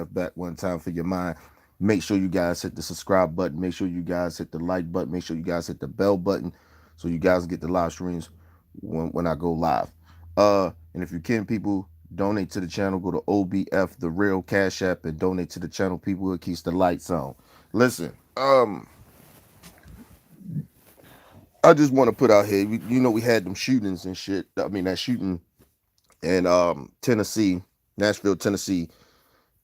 back one time for your mind. Make sure you guys hit the subscribe button. Make sure you guys hit the like button. Make sure you guys hit the bell button so you guys get the live streams when I go live. And if you can, people, donate to the channel. Go to OBF, the real Cash App, and donate to the channel. People, it keeps the lights on. Listen, I just want to put out here, we had them shootings and shit. I mean, that shooting in Tennessee, Nashville, Tennessee.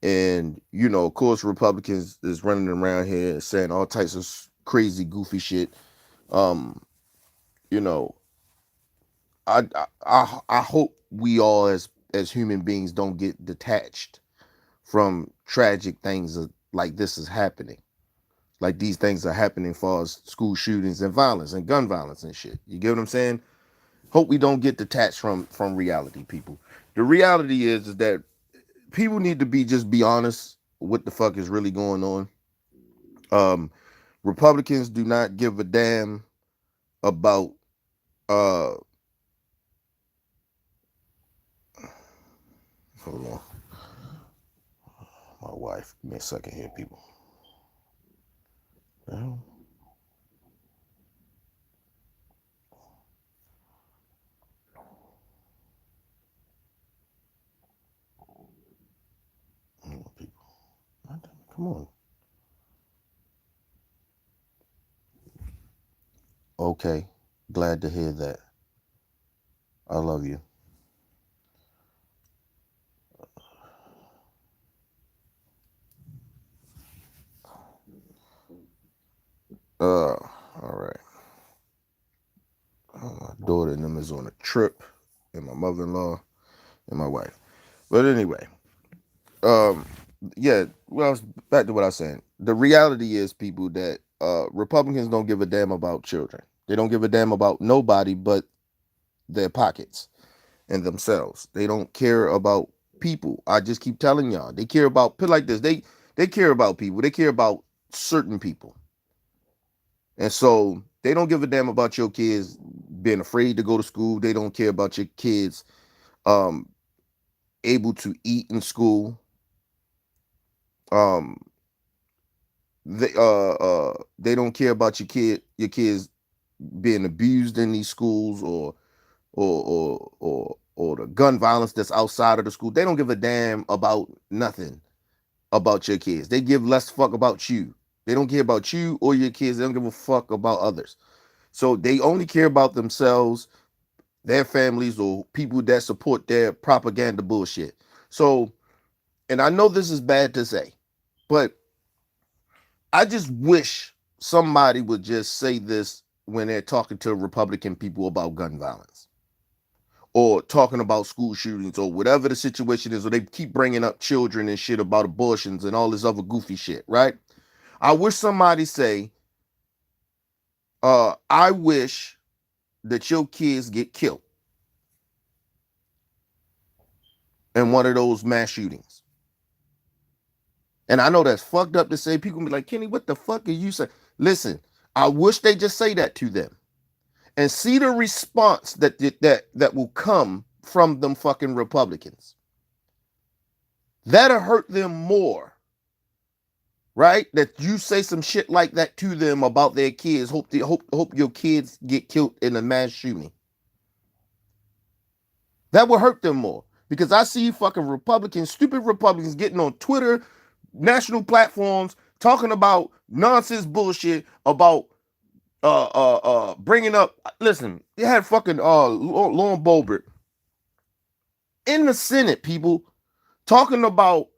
And, of course, Republicans is running around here saying all types of crazy, goofy shit. Um, you know, I hope we all as human beings don't get detached from tragic things like this is happening. Like these things are happening for us, school shootings and violence and gun violence and shit. You get what I'm saying? Hope we don't get detached from reality, people. The reality is that people need to be honest what the fuck is really going on. Um, Republicans do not give a damn about uh hold on. My wife. Give me a second here, people. Oh, people. Come on. Okay. Glad to hear that. I love you. All right. My daughter and them is on a trip, and my mother-in-law and my wife. But anyway, um, yeah. Well, I was back to what I was saying. The reality is, people, that Republicans don't give a damn about children. They don't give a damn about nobody but their pockets and themselves. They don't care about people. I just keep telling y'all. They care about put like this. They care about people. They care about certain people. And so they don't give a damn about your kids being afraid to go to school. They don't care about your kids um able to eat in school. Um they don't care about your kids being abused in these schools or the gun violence that's outside of the school. They don't give a damn about nothing about your kids. They give less fuck about you. They don't care about you or your kids. They don't give a fuck about others. So they only care about themselves, their families, or people that support their propaganda bullshit. So, and I know this is bad to say, but I just wish somebody would just say this when they're talking to Republican people about gun violence or talking about school shootings or whatever the situation is, or they keep bringing up children and shit about abortions and all this other goofy shit, right? I wish somebody say, I wish that your kids get killed in one of those mass shootings. And I know that's fucked up to say. People be like, Kenny, what the fuck are you saying? Listen, I wish they just say that to them and see the response that will come from them fucking Republicans. That'll hurt them more, right? That you say some shit like that to them about their kids. Hope your kids get killed in a mass shooting. That will hurt them more because I see fucking Republicans, stupid Republicans, getting on Twitter, national platforms, talking about nonsense bullshit about bringing up. Listen, they had fucking Lauren Boebert in the Senate, people talking about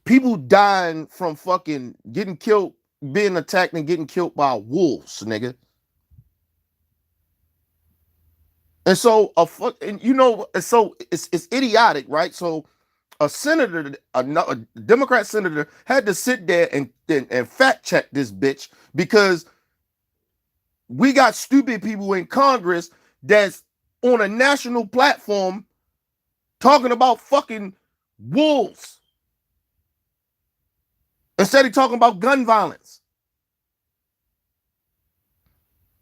people dying from fucking getting killed, being attacked and getting killed by wolves, nigga. And so so it's idiotic, right? So a senator, a Democrat senator, had to sit there and fact check this bitch because we got stupid people in Congress that's on a national platform talking about fucking wolves instead of talking about gun violence.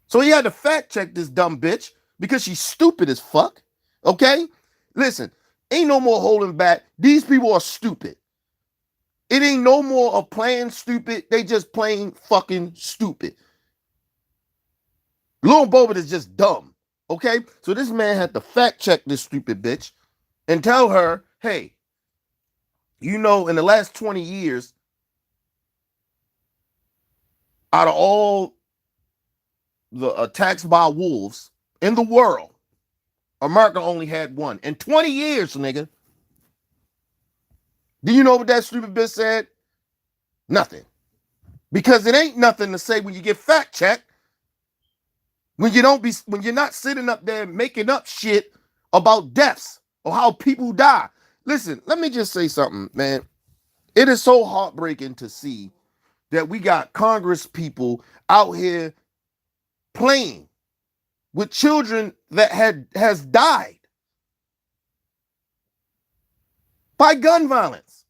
So he had to fact check this dumb bitch because she's stupid as fuck. Okay? Listen, ain't no more holding back. These people are stupid. It ain't no more of playing stupid. They just plain fucking stupid. Lil Boba is just dumb. Okay? So this man had to fact check this stupid bitch and tell her, hey, you know, in the last 20 years, out of all the attacks by wolves in the world, America only had one. In 20 years, nigga. Do you know what that stupid bitch said? Nothing. Because it ain't nothing to say when you get fact checked. When you're not sitting up there making up shit about deaths or how people die. Listen, let me just say something, man. It is so heartbreaking to see that we got Congress people out here playing with children that has died by gun violence.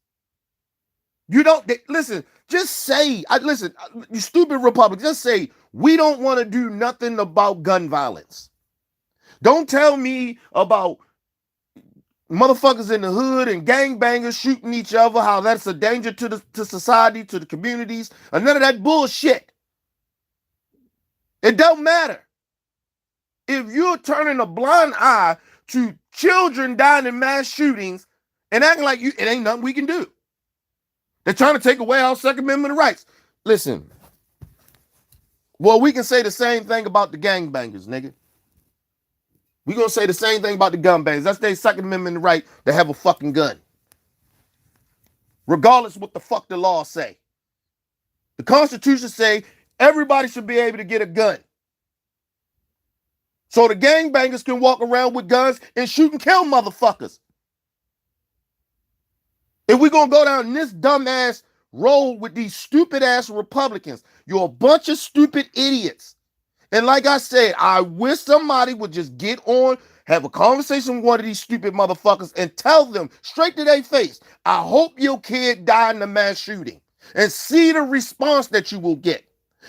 You don't listen. Just say, listen, you stupid Republicans. Just say we don't want to do nothing about gun violence. Don't tell me about motherfuckers in the hood and gangbangers shooting each other, how that's a danger to society, to the communities, and none of that bullshit. It don't matter. If you're turning a blind eye to children dying in mass shootings and acting like it ain't nothing we can do. They're trying to take away our Second Amendment rights. Listen, well, we can say the same thing about the gangbangers, nigga. We're going to say the same thing about the gun bangers. That's their Second Amendment right to have a fucking gun. Regardless what the fuck the law say. The Constitution say everybody should be able to get a gun. So the gangbangers can walk around with guns and shoot and kill motherfuckers. If we're going to go down this dumbass road with these stupid ass Republicans, you're a bunch of stupid idiots. And like I said, I wish somebody would just get on, have a conversation with one of these stupid motherfuckers and tell them straight to their face, I hope your kid died in a mass shooting, and see the response that you will get.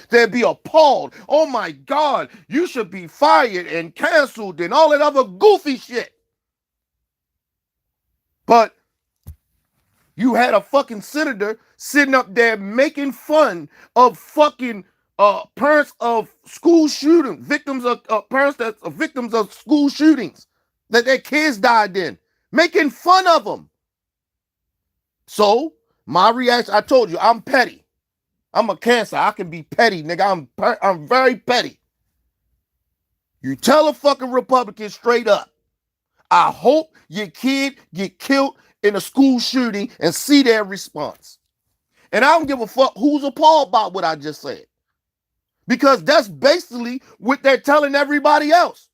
They'll be appalled. Oh my God, you should be fired and canceled and all that other goofy shit. But you had a fucking senator sitting up there making fun of fucking parents of school shooting, victims of parents that are victims of school shootings that their kids died in, making fun of them. So my reaction, I told you, I'm petty. I'm a Cancer. I can be petty, nigga. I'm very petty. You tell a fucking Republican straight up, I hope your kid get killed in a school shooting, and see their response. And I don't give a fuck who's appalled about what I just said. Because that's basically what they're telling everybody else.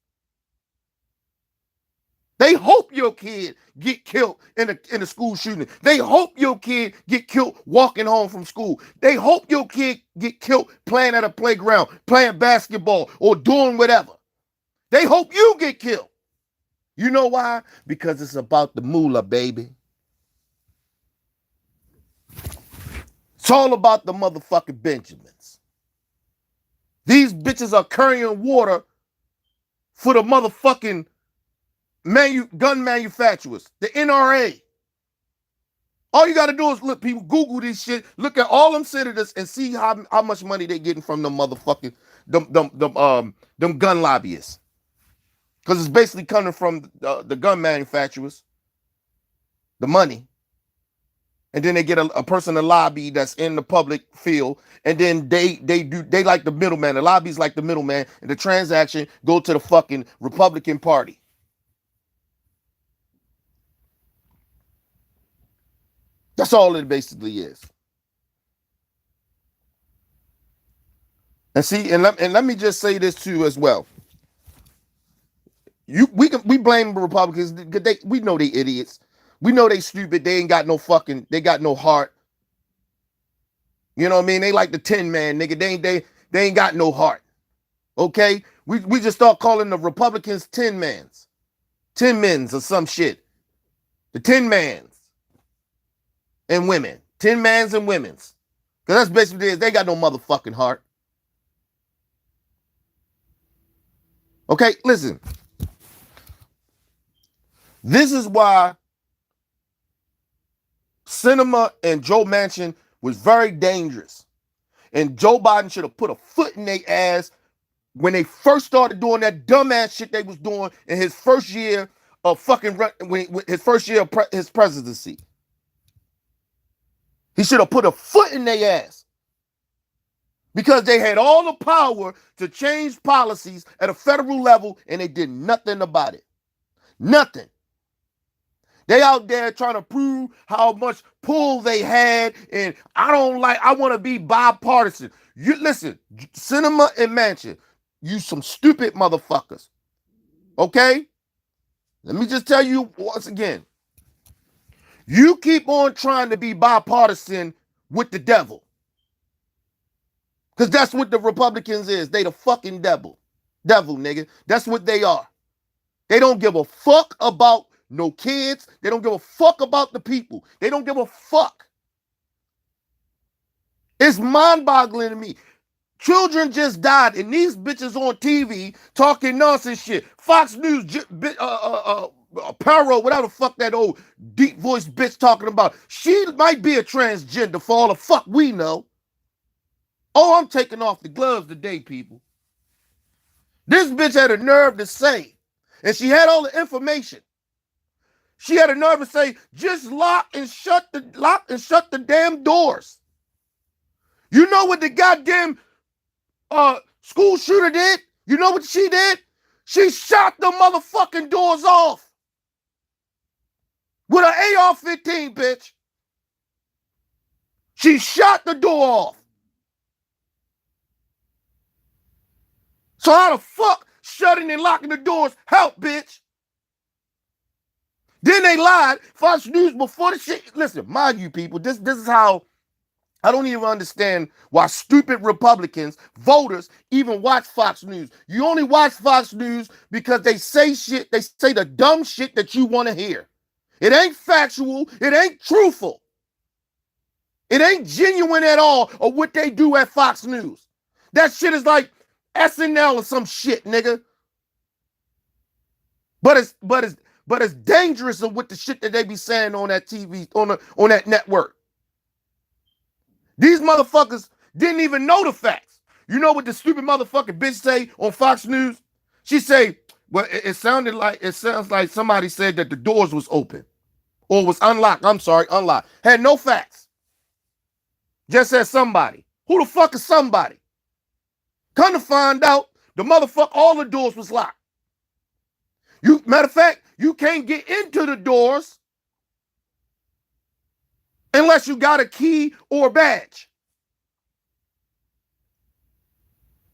They hope your kid get killed in a school shooting. They hope your kid get killed walking home from school. They hope your kid get killed playing at a playground, playing basketball, or doing whatever. They hope you get killed. You know why? Because it's about the moolah, baby. It's all about the motherfucking Benjamins. These bitches are carrying water for the motherfucking gun manufacturers, the NRA. All you got to do is look, people, Google this shit, look at all them senators and see how much money they getting from them motherfucking, them gun lobbyists. Because it's basically coming from the gun manufacturers, the money. And then they get a person to lobby that's in the public field, and then they like the middleman. The lobby's like the middleman, and the transaction go to the fucking Republican Party. That's all it basically is. And see, and let me just say this too as well. We blame the Republicans because we know they idiots. We know they stupid. They got no heart. You know what I mean? They like the Tin Man, nigga. They ain't got no heart. Okay? We just start calling the Republicans Tin Mans. Tin Mens or some shit. The Tin Mans and women. Tin Mans and women's. Because that's basically it. They got no motherfucking heart. Okay, listen. This is why Sinema and Joe Manchin was very dangerous. And Joe Biden should have put a foot in their ass when they first started doing that dumbass shit they was doing in his first year of fucking his first year of his presidency. He should have put a foot in their ass because they had all the power to change policies at a federal level and they did nothing about it. Nothing. They out there trying to prove how much pull they had, and I want to be bipartisan. You listen, Sinema and Manchin, you some stupid motherfuckers. Okay? Let me just tell you once again. You keep on trying to be bipartisan with the devil. Because that's what the Republicans is. They the fucking devil. Devil, nigga. That's what they are. They don't give a fuck about no kids. They don't give a fuck about the people. They don't give a fuck. It's mind-boggling to me. Children just died, and these bitches on TV talking nonsense shit. Fox News, Paro, whatever the fuck that old deep voice bitch talking about. She might be a transgender for all the fuck we know. Oh, I'm taking off the gloves today, people. This bitch had a nerve to say, and she had all the information. She had a nerve to say, just lock and shut the damn doors. You know what the goddamn school shooter did? You know what she did? She shot the motherfucking doors off with an AR-15, bitch. She shot the door off. So how the fuck shutting and locking the doors help, bitch? Then they lied. Fox News before the shit. Listen, mind you, people, this is how I don't even understand why stupid Republicans, voters, even watch Fox News. You only watch Fox News because they say shit, they say the dumb shit that you want to hear. It ain't factual, it ain't truthful. It ain't genuine at all of what they do at Fox News. That shit is like SNL or some shit, nigga. But it's dangerous of what the shit that they be saying on that TV, on that network. These motherfuckers didn't even know the facts. You know what the stupid motherfucking bitch say on Fox News? She say, well, it sounds like somebody said that the doors was open or was unlocked. I'm sorry, unlocked. Had no facts. Just said somebody. Who the fuck is somebody? Come to find out, the motherfucker, all the doors was locked. Matter of fact, you can't get into the doors unless you got a key or a badge.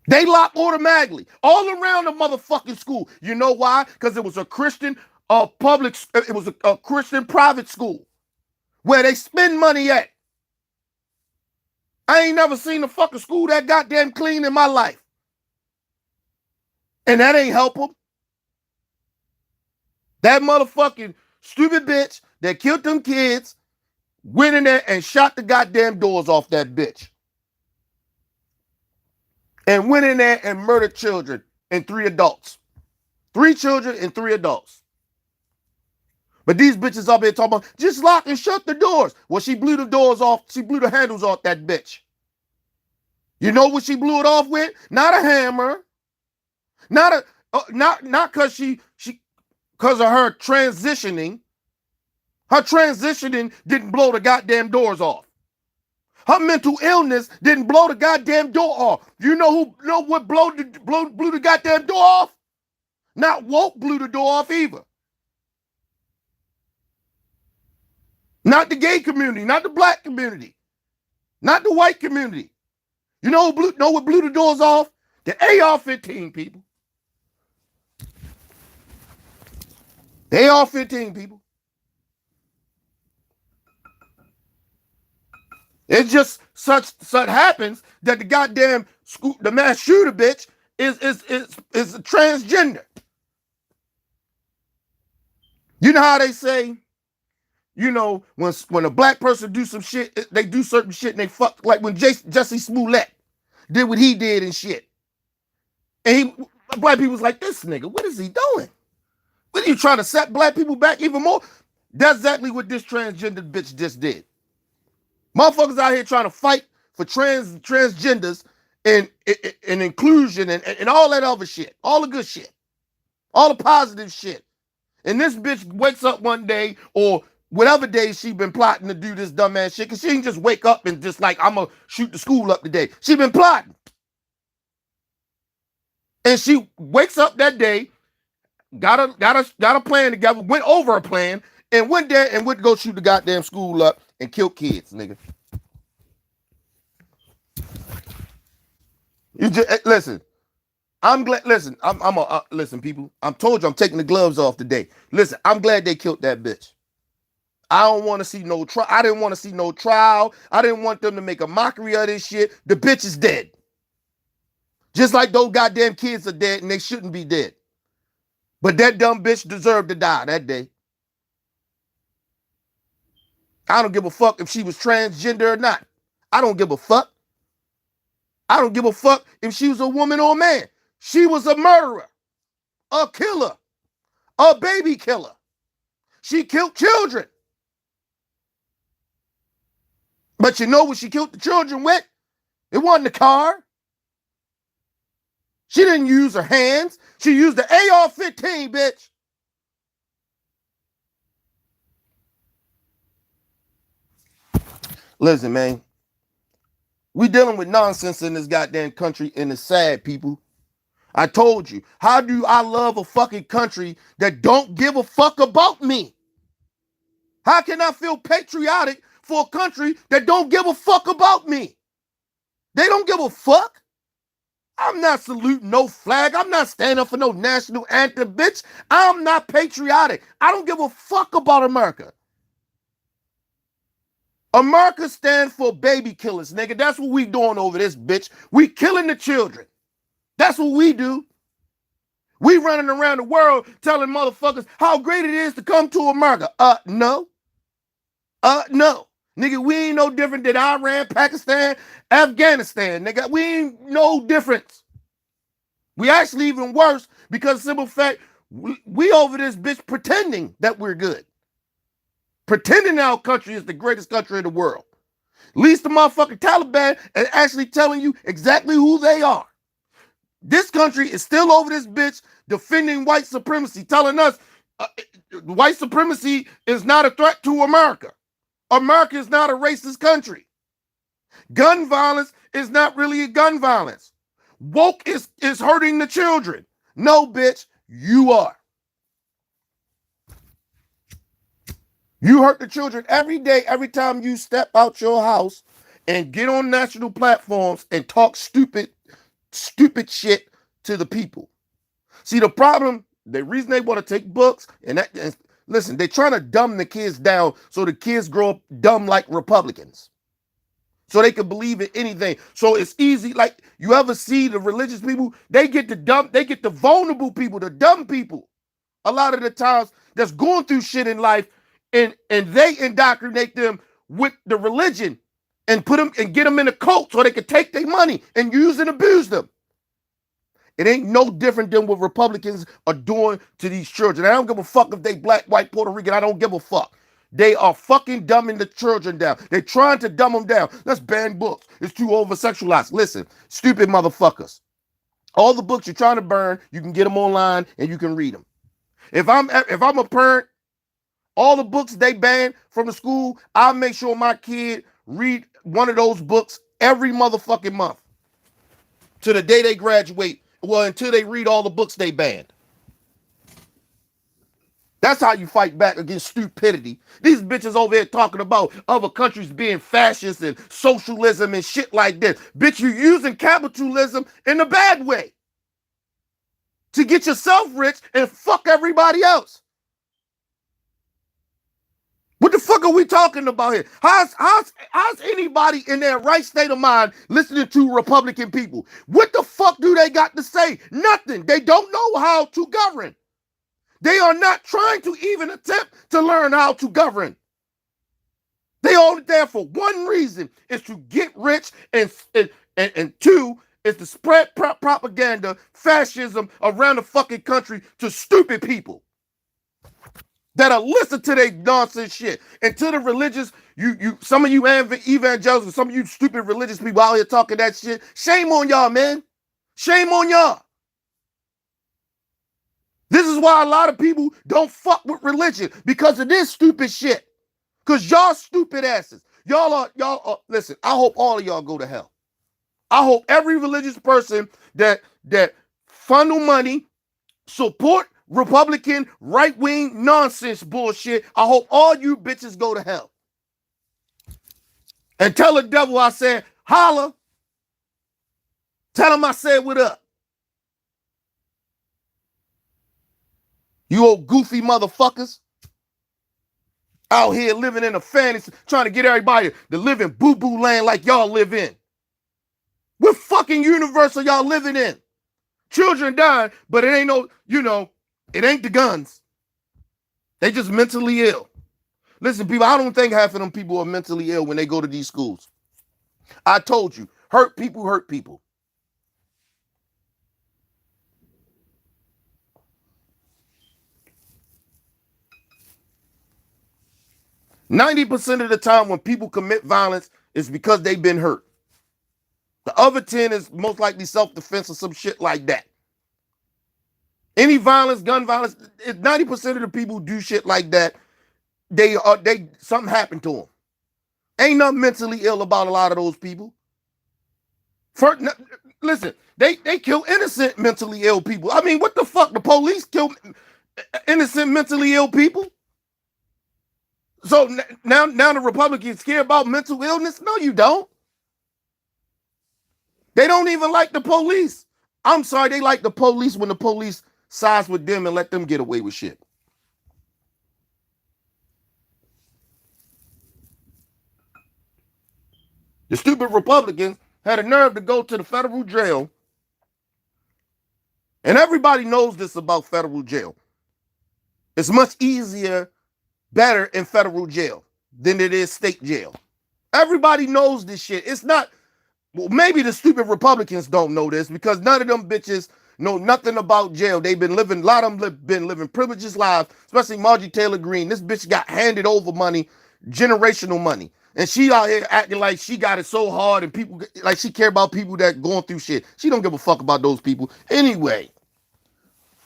They lock automatically all around the motherfucking school. You know why? Because it was a Christian it was a Christian private school where they spend money at. I ain't never seen a fucking school that goddamn clean in my life. And that ain't help them. That motherfucking stupid bitch that killed them kids went in there and shot the goddamn doors off that bitch. And went in there and murdered children and 3 adults. 3 children and 3 adults. But these bitches up here talking about, just lock and shut the doors. Well, she blew the doors off. She blew the handles off that bitch. You know what she blew it off with? Not a hammer. Not because because of her transitioning. Her transitioning didn't blow the goddamn doors off. Her mental illness didn't blow the goddamn door off. You know what blew the goddamn door off? Not woke blew the door off either. Not the gay community, not the black community, not the white community. You know what blew the doors off? The AR-15, people. The AR-15, people. It just such happens that the goddamn the mass shooter bitch is a transgender. You know how they say, you know, when a black person do some shit, they do certain shit and they fuck, like when Jesse Smollett did what he did and shit. And black people was like, this nigga, what is he doing? What are you trying to set black people back even more? That's exactly what this transgender bitch just did. Motherfuckers out here trying to fight for transgenders and inclusion and all that other shit. All the good shit. All the positive shit. And this bitch wakes up one day or whatever day she been plotting to do this dumbass shit, because she didn't just wake up and just like, I'm going to shoot the school up today. She been plotting. And she wakes up that day, got a plan together, went over a plan, and went there and went to go shoot the goddamn school up and kill kids, nigga. You just listen. I'm glad. Listen, listen, people. I'm told you I'm taking the gloves off today. Listen, I'm glad they killed that bitch. I don't want to see no trial. I didn't want to see no trial. I didn't want them to make a mockery of this shit. The bitch is dead. Just like those goddamn kids are dead and they shouldn't be dead. But that dumb bitch deserved to die that day. I don't give a fuck if she was transgender or not. I don't give a fuck. I don't give a fuck if she was a woman or a man. She was a murderer, a killer, a baby killer. She killed children. But you know what she killed the children with? It wasn't a car. She didn't use her hands. She used the AR-15, bitch. Listen, man. We dealing with nonsense in this goddamn country, and it's sad, people. I told you. How do I love a fucking country that don't give a fuck about me? How can I feel patriotic for a country that don't give a fuck about me? They don't give a fuck. I'm not saluting no flag. I'm not standing up for no national anthem, bitch. I'm not patriotic. I don't give a fuck about America. America stands for baby killers, nigga. That's what we doing over this, bitch. We killing the children. That's what we do. We running around the world telling motherfuckers how great it is to come to America. No. No. Nigga, we ain't no different than Iran, Pakistan, Afghanistan, nigga. We ain't no difference. We actually even worse because simple fact, we over this bitch pretending that we're good. Pretending our country is the greatest country in the world. At least the motherfucking Taliban is actually telling you exactly who they are. This country is still over this bitch defending white supremacy, telling us white supremacy is not a threat to America. America is not a racist country. Gun violence is not really a gun violence. Woke is hurting the children. No, bitch, you are. You hurt the children every day, every time you step out your house and get on national platforms and talk stupid shit to the people. See, the problem, the reason they want to take books and listen, they're trying to dumb the kids down so the kids grow up dumb like Republicans. So they can believe in anything. So it's easy. Like, you ever see the religious people? They get the vulnerable people, the dumb people. A lot of the times that's going through shit in life, and they indoctrinate them with the religion and put them and get them in a cult so they can take their money and use and abuse them. It ain't no different than what Republicans are doing to these children. I don't give a fuck if they black, white, Puerto Rican. I don't give a fuck. They are fucking dumbing the children down. They're trying to dumb them down. Let's ban books. It's too over-sexualized. Listen, stupid motherfuckers. All the books you're trying to burn, you can get them online and you can read them. If I'm a parent, all the books they ban from the school, I'll make sure my kid read one of those books every motherfucking month to the day they graduate. Well, until they read all the books they banned. That's how you fight back against stupidity. These bitches over here talking about other countries being fascist and socialism and shit like this. Bitch, you're using capitalism in a bad way to get yourself rich and fuck everybody else. What the fuck are we talking about here? How's anybody in their right state of mind listening to Republican people? What the fuck do they got to say? Nothing. They don't know how to govern. They are not trying to even attempt to learn how to govern. They only there for one reason, is to get rich, and two is to spread propaganda, fascism around the fucking country to stupid people. that'll listen to their nonsense shit. And to the religious, some of you evangelicals, some of you stupid religious people out here talking that shit, shame on y'all, man. Shame on y'all. This is why a lot of people don't fuck with religion, because of this stupid shit. Because y'all stupid asses. Y'all are, listen, I hope all of y'all go to hell. I hope every religious person that funnel money, support Republican right-wing nonsense bullshit, I hope all you bitches go to hell. And tell the devil I said, holla. Tell him I said what up. You old goofy motherfuckers. Out here living in a fantasy, trying to get everybody to live in boo-boo land like y'all live in. What fucking universe are y'all living in? Children dying, but it ain't no, it ain't the guns. They just mentally ill. Listen, people, I don't think half of them people are mentally ill when they go to these schools. I told you, hurt people hurt people. %90 of the time when people commit violence is because they've been hurt. The other 10 is most likely self-defense or some shit like that. Any violence, gun violence, 90% of the people who do shit like that, something happened to them. Ain't nothing mentally ill about a lot of those people. Listen, they kill innocent mentally ill people. I mean, what the fuck? The police kill innocent mentally ill people? So now the Republicans care about mental illness? No, you don't. They don't even like the police. I'm sorry, they like the police when the police sides with them and let them get away with shit. The stupid Republicans had a nerve to go to the federal jail. And everybody knows this about federal jail. It's much easier, better in federal jail than it is state jail. Everybody knows this shit. It's not, well, maybe the stupid Republicans don't know this because none of them bitches know nothing about jail. They've been living, a lot of them been living privileged lives, especially Marjorie Taylor Greene. This bitch got handed over money, generational money. And she out here acting like she got it so hard and people, like she care about people that going through shit. She don't give a fuck about those people. Anyway,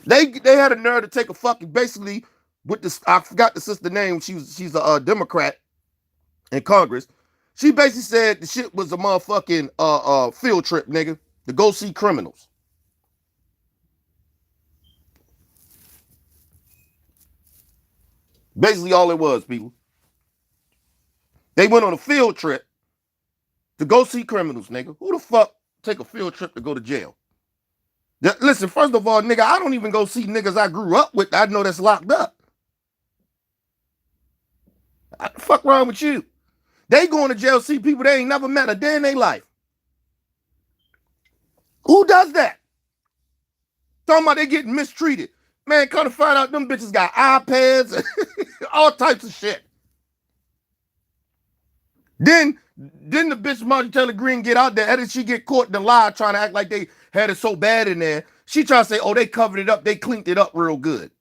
they had a nerve to take a fucking, basically, with this, I forgot the sister name, she's a Democrat in Congress. She basically said the shit was a motherfucking field trip, nigga, to go see criminals. Basically all it was, people. They went on a field trip to go see criminals, nigga. Who the fuck take a field trip to go to jail? Listen, first of all, nigga, I don't even go see niggas I grew up with. I know that's locked up. What the fuck wrong with you? They going to jail see people they ain't never met a day in their life. Who does that? Talking about they getting mistreated. Man, come to find out them bitches got iPads, all types of shit. Then the bitch Marjorie Taylor Greene get out there, and then she get caught in the lie trying to act like they had it so bad in there. She trying to say, oh, they covered it up. They cleaned it up real good.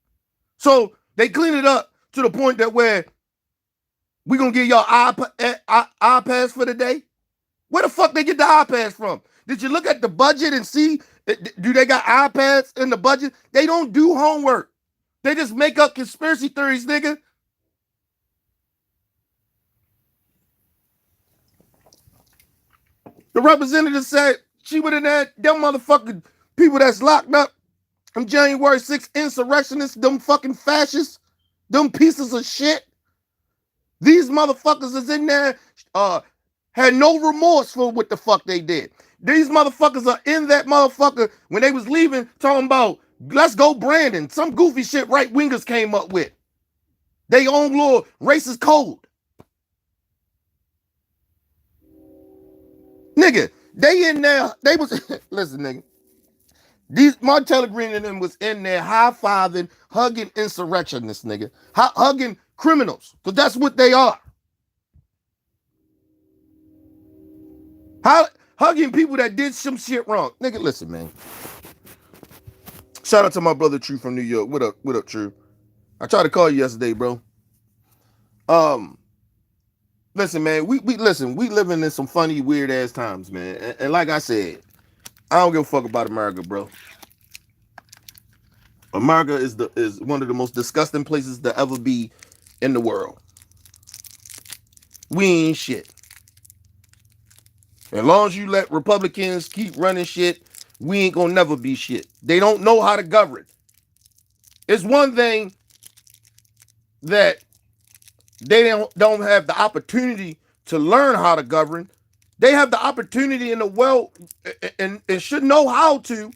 So they cleaned it up to the point that where we gonna give y'all iPads for the day? Where the fuck they get the iPads from? Did you look at the budget and see, do they got iPads in the budget? They don't do homework. They just make up conspiracy theories, nigga. The representative said she would have had them motherfucking people that's locked up, them January 6th insurrectionists, them fucking fascists, them pieces of shit. These motherfuckers is in there, had no remorse for what the fuck they did. These motherfuckers are in that motherfucker when they was leaving talking about, let's go Brandon. Some goofy shit right wingers came up with. They own little racist code. Nigga, they in there, they was, listen, nigga. These Marjorie Taylor Greene and them was in there high-fiving, hugging insurrectionists, nigga. Hugging criminals, because that's what they are. Hugging people that did some shit wrong. Nigga, listen, man. Shout out to my brother True from New York. What up, True? I tried to call you yesterday, bro. Um, listen, man, we listen, we living in some funny, weird ass times, man. And like I said, I don't give a fuck about America, bro. America is one of the most disgusting places to ever be in the world. We ain't shit. As long as you let Republicans keep running shit, we ain't gonna never be shit. They don't know how to govern. It's one thing that they don't have the opportunity to learn how to govern. They have the opportunity and the and should know how to,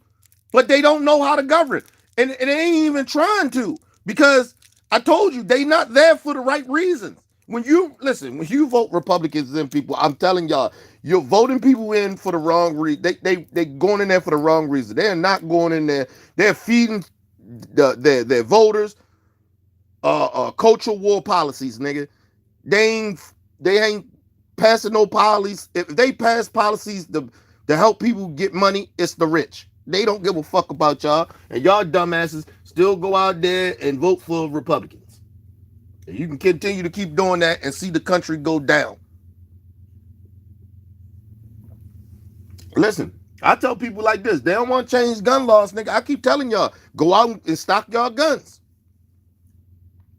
but they don't know how to govern. And they ain't even trying to, because I told you they not there for the right reasons. When you listen, when you vote Republicans in, people, I'm telling y'all, you're voting people in for the wrong reason. They going in there for the wrong reason. They're not going in there. They're feeding their voters cultural war policies, nigga. They ain't passing no policies. If they pass policies to help people get money, it's the rich. They don't give a fuck about y'all, and y'all dumbasses still go out there and vote for Republicans. And you can continue to keep doing that and see the country go down. Listen, I tell people like this: they don't want to change gun laws, nigga. I keep telling y'all, go out and stock y'all guns.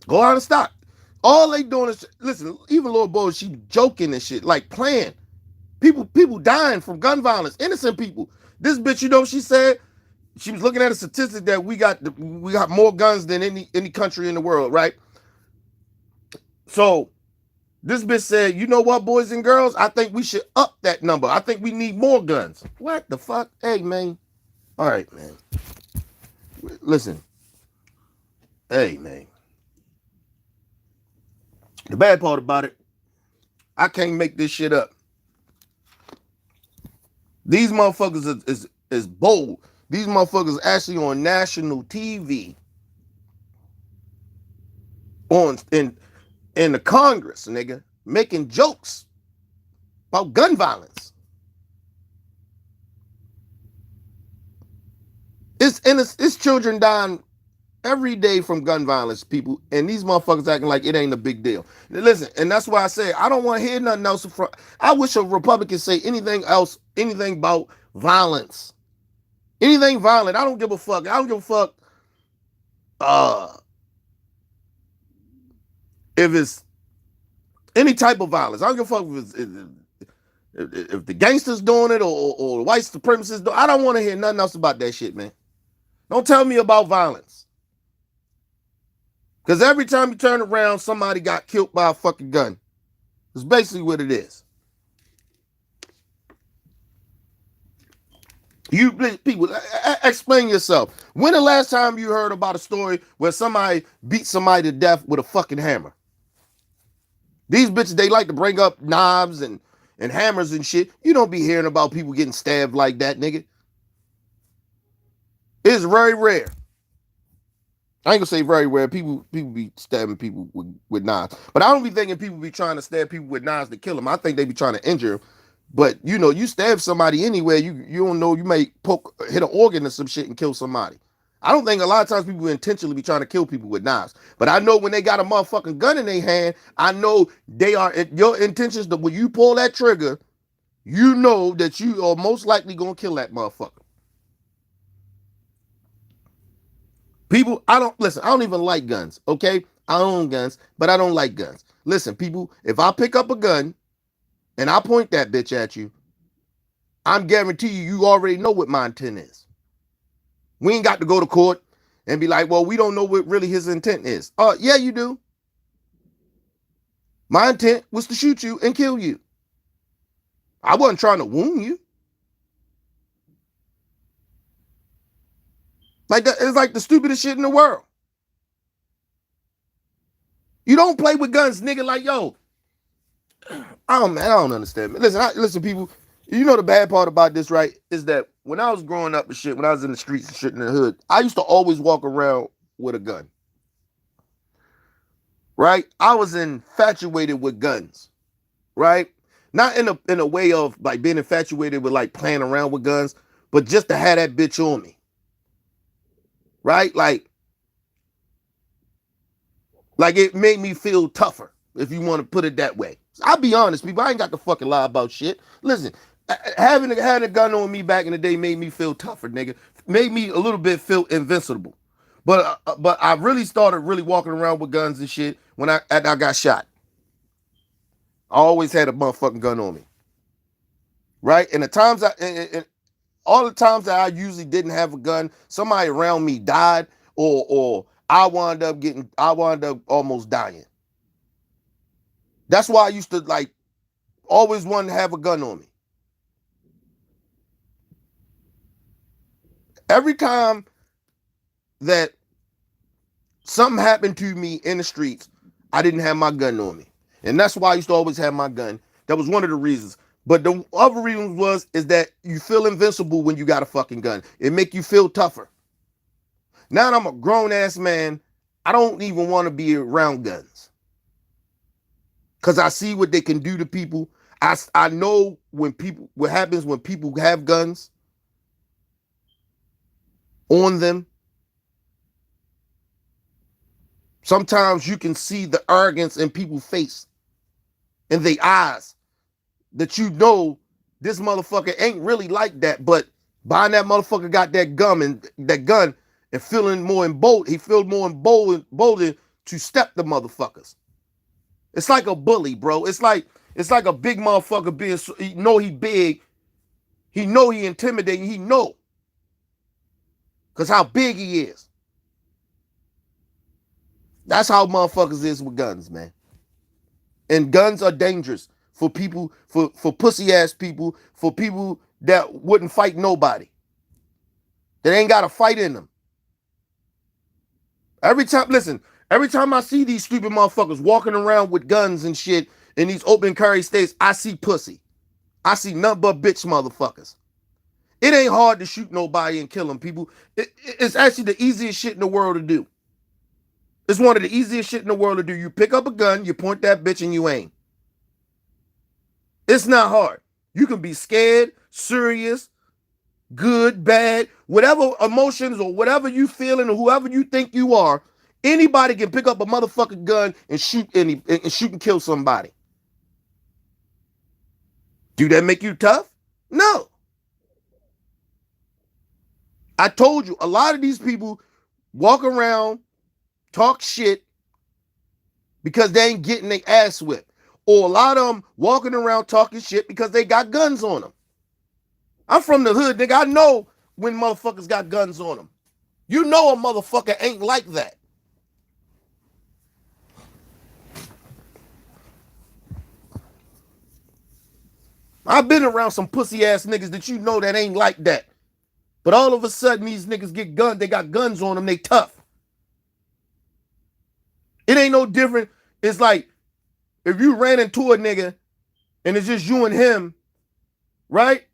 Go out and stock. All they doing is listen. Even little boy, she joking and shit, like playing. People dying from gun violence. Innocent people. This bitch, you know, she said she was looking at a statistic that we got more guns than any country in the world, right? So this bitch said, you know what, boys and girls, I think we should up that number. I think we need more guns. What the fuck? Hey, man. All right, man. Listen. Hey, man. The bad part about it, I can't make this shit up. These motherfuckers is bold. These motherfuckers actually on national TV, on in the Congress, nigga, making jokes about gun violence. It's children dying every day from gun violence, people, and these motherfuckers acting like it ain't a big deal. Listen, and that's why I say I don't want to hear nothing else from. I wish a Republican say anything else, anything about violence, anything violent. I don't give a fuck. I don't give a fuck. If it's any type of violence, I don't give a fuck if the gangsters doing it or the white supremacists doing. I don't want to hear nothing else about that shit, man. Don't tell me about violence. Because every time you turn around, somebody got killed by a fucking gun. It's basically what it is. You people, explain yourself. When the last time you heard about a story where somebody beat somebody to death with a fucking hammer? These bitches, they like to bring up knives and hammers and shit. You don't be hearing about people getting stabbed like that, nigga. It's very rare. I ain't gonna say very rare. People be stabbing people with knives. But I don't be thinking people be trying to stab people with knives to kill them. I think they be trying to injure them. But you know, you stab somebody anywhere, you don't know, you may hit an organ or some shit and kill somebody. I don't think a lot of times people intentionally be trying to kill people with knives. But I know when they got a motherfucking gun in their hand, I know they are your intentions that when you pull that trigger, you know that you are most likely gonna kill that motherfucker. People, I don't even like guns, okay? I own guns, but I don't like guns. Listen, people, if I pick up a gun and I point that bitch at you, I'm guarantee you already know what my intent is. We ain't got to go to court and be like, well, we don't know what really his intent is. Yeah, you do. My intent was to shoot you and kill you. I wasn't trying to wound you. Like that, it's like the stupidest shit in the world. You don't play with guns, nigga. Like, yo, I don't understand. Listen, people. You know the bad part about this, right? Is that when I was growing up and shit, when I was in the streets and shit in the hood, I used to always walk around with a gun. Right? I was infatuated with guns. Right? Not in a way of like being infatuated with like playing around with guns, but just to have that bitch on me. Right? Like, Like it made me feel tougher, if you want to put it that way. I'll be honest, people. I ain't got to fucking lie about shit. Listen, having had a gun on me back in the day made me feel tougher, nigga. Made me a little bit feel invincible. But I really started really walking around with guns and shit when I got shot. I always had a motherfucking gun on me, right? And the times and all the times that I usually didn't have a gun, somebody around me died, or I wound up almost dying. That's why I used to like always want to have a gun on me. Every time that something happened to me in the streets, I didn't have my gun on me. And that's why I used to always have my gun. That was one of the reasons. But the other reason is that you feel invincible when you got a fucking gun. It make you feel tougher. Now that I'm a grown ass man, I don't even want to be around guns. Cause I see what they can do to people. I know what happens when people have guns on them. Sometimes you can see the arrogance in people's face, in their eyes, that you know this motherfucker ain't really like that, but behind that motherfucker got that gun and feeling more emboldened. He feels more emboldened to step the motherfuckers. It's like a bully, bro. It's like a big motherfucker being. He know he big. He know he intimidating. He know, cause how big he is. That's how motherfuckers is with guns, man. And guns are dangerous for people, for pussy ass people, for people that wouldn't fight nobody. That ain't got a fight in them. Every time I see these stupid motherfuckers walking around with guns and shit in these open carry states, I see pussy. I see nothing but bitch motherfuckers. It ain't hard to shoot nobody and kill them, people. It's actually the easiest shit in the world to do. It's one of the easiest shit in the world to do. You pick up a gun, you point that bitch, and you aim. It's not hard. You can be scared, serious, good, bad, whatever emotions or whatever you feeling or whoever you think you are. Anybody can pick up a motherfucking gun and shoot and kill somebody. Do that make you tough? No. I told you, a lot of these people walk around, talk shit because they ain't getting their ass whipped. Or a lot of them walking around talking shit because they got guns on them. I'm from the hood, nigga. I know when motherfuckers got guns on them. You know a motherfucker ain't like that. I've been around some pussy ass niggas that you know that ain't like that. But all of a sudden, these niggas get guns. They got guns on them. They tough. It ain't no different. It's like if you ran into a nigga and it's just you and him, right?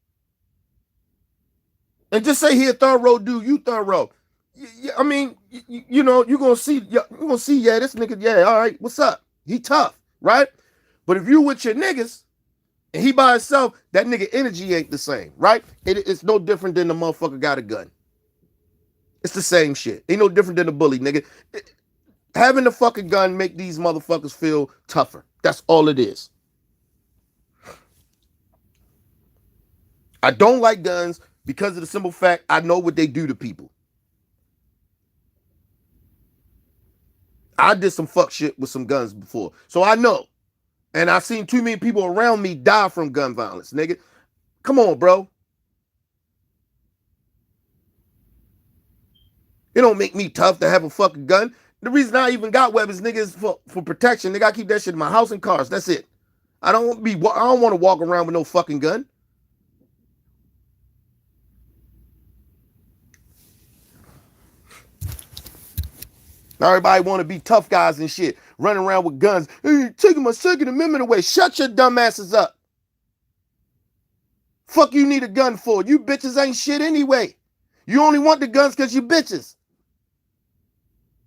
And just say he a thorough dude, you thorough. I mean, you know, you're gonna see, yeah, this nigga, yeah, all right, what's up? He tough, right? But if you with your niggas and he by himself, that nigga energy ain't the same, right? It's no different than the motherfucker got a gun. It's the same shit. Ain't no different than a bully, nigga. Having the fucking gun make these motherfuckers feel tougher. That's all it is. I don't like guns because of the simple fact I know what they do to people. I did some fuck shit with some guns before, so I know. And I've seen too many people around me die from gun violence, nigga. Come on, bro. It don't make me tough to have a fucking gun. The reason I even got weapons, nigga, is for protection. Nigga, I keep that shit in my house and cars. That's it. I don't want to walk around with no fucking gun. Everybody want to be tough guys and shit, running around with guns. Hey, taking my Second Amendment away. Shut your dumb asses up. Fuck you need a gun for? You bitches ain't shit anyway. You only want the guns because you bitches.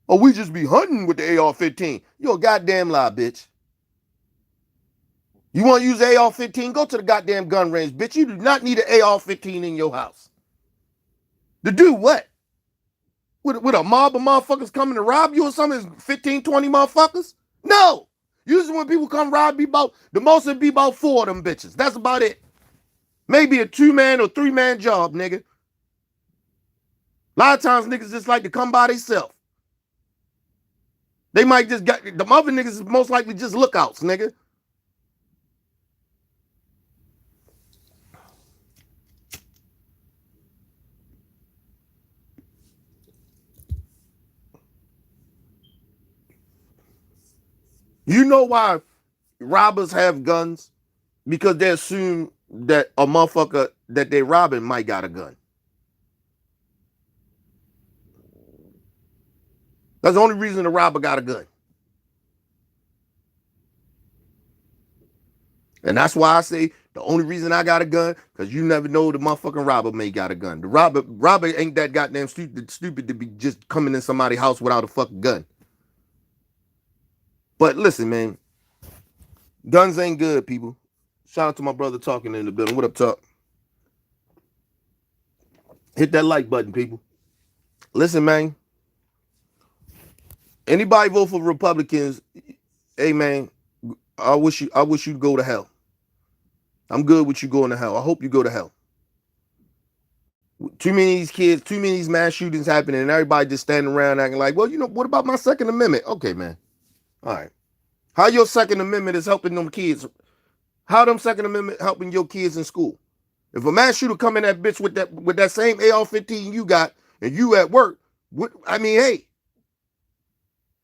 Or we just be hunting with the AR-15. You a goddamn lie, bitch. You want to use AR-15? Go to the goddamn gun range, bitch. You do not need an AR-15 in your house. To do what? With a mob of motherfuckers coming to rob you or something, it's 15, 20 motherfuckers? No. Usually when people come rob me, about the most it'd be about 4 of them bitches. That's about it. Maybe a 2-man or 3-man job, nigga. A lot of times niggas just like to come by themselves. They might just got the other niggas is most likely just lookouts, nigga. You know why robbers have guns? Because they assume that a motherfucker that they robbing might got a gun. That's the only reason the robber got a gun. And that's why I say the only reason I got a gun, because you never know the motherfucking robber may got a gun. The robber ain't that goddamn stupid to be just coming in somebody's house without a fucking gun. But listen, man, guns ain't good, people. Shout out to my brother talking in the building. What up, Talk? Hit that like button, people. Listen, man. Anybody vote for Republicans, hey man, I wish you'd go to hell. I'm good with you going to hell. I hope you go to hell. Too many of these kids, too many of these mass shootings happening, and everybody just standing around acting like, well, what about my Second Amendment? Okay, man. All right. How your Second Amendment is helping them kids? How them Second Amendment helping your kids in school? If a mass shooter come in that bitch with that same AR-15 you got, and you at work, hey,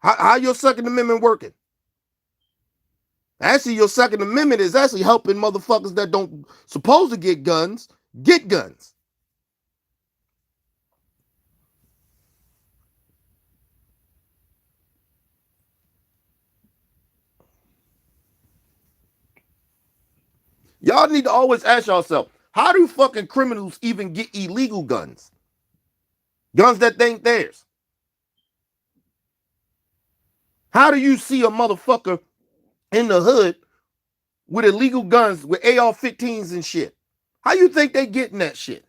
how your Second Amendment working? Actually, your Second Amendment is actually helping motherfuckers that don't supposed to get guns get guns. Y'all need to always ask yourself, how do fucking criminals even get illegal guns? Guns that ain't theirs. How do you see a motherfucker in the hood with illegal guns, with AR-15s and shit? How you think they getting that shit?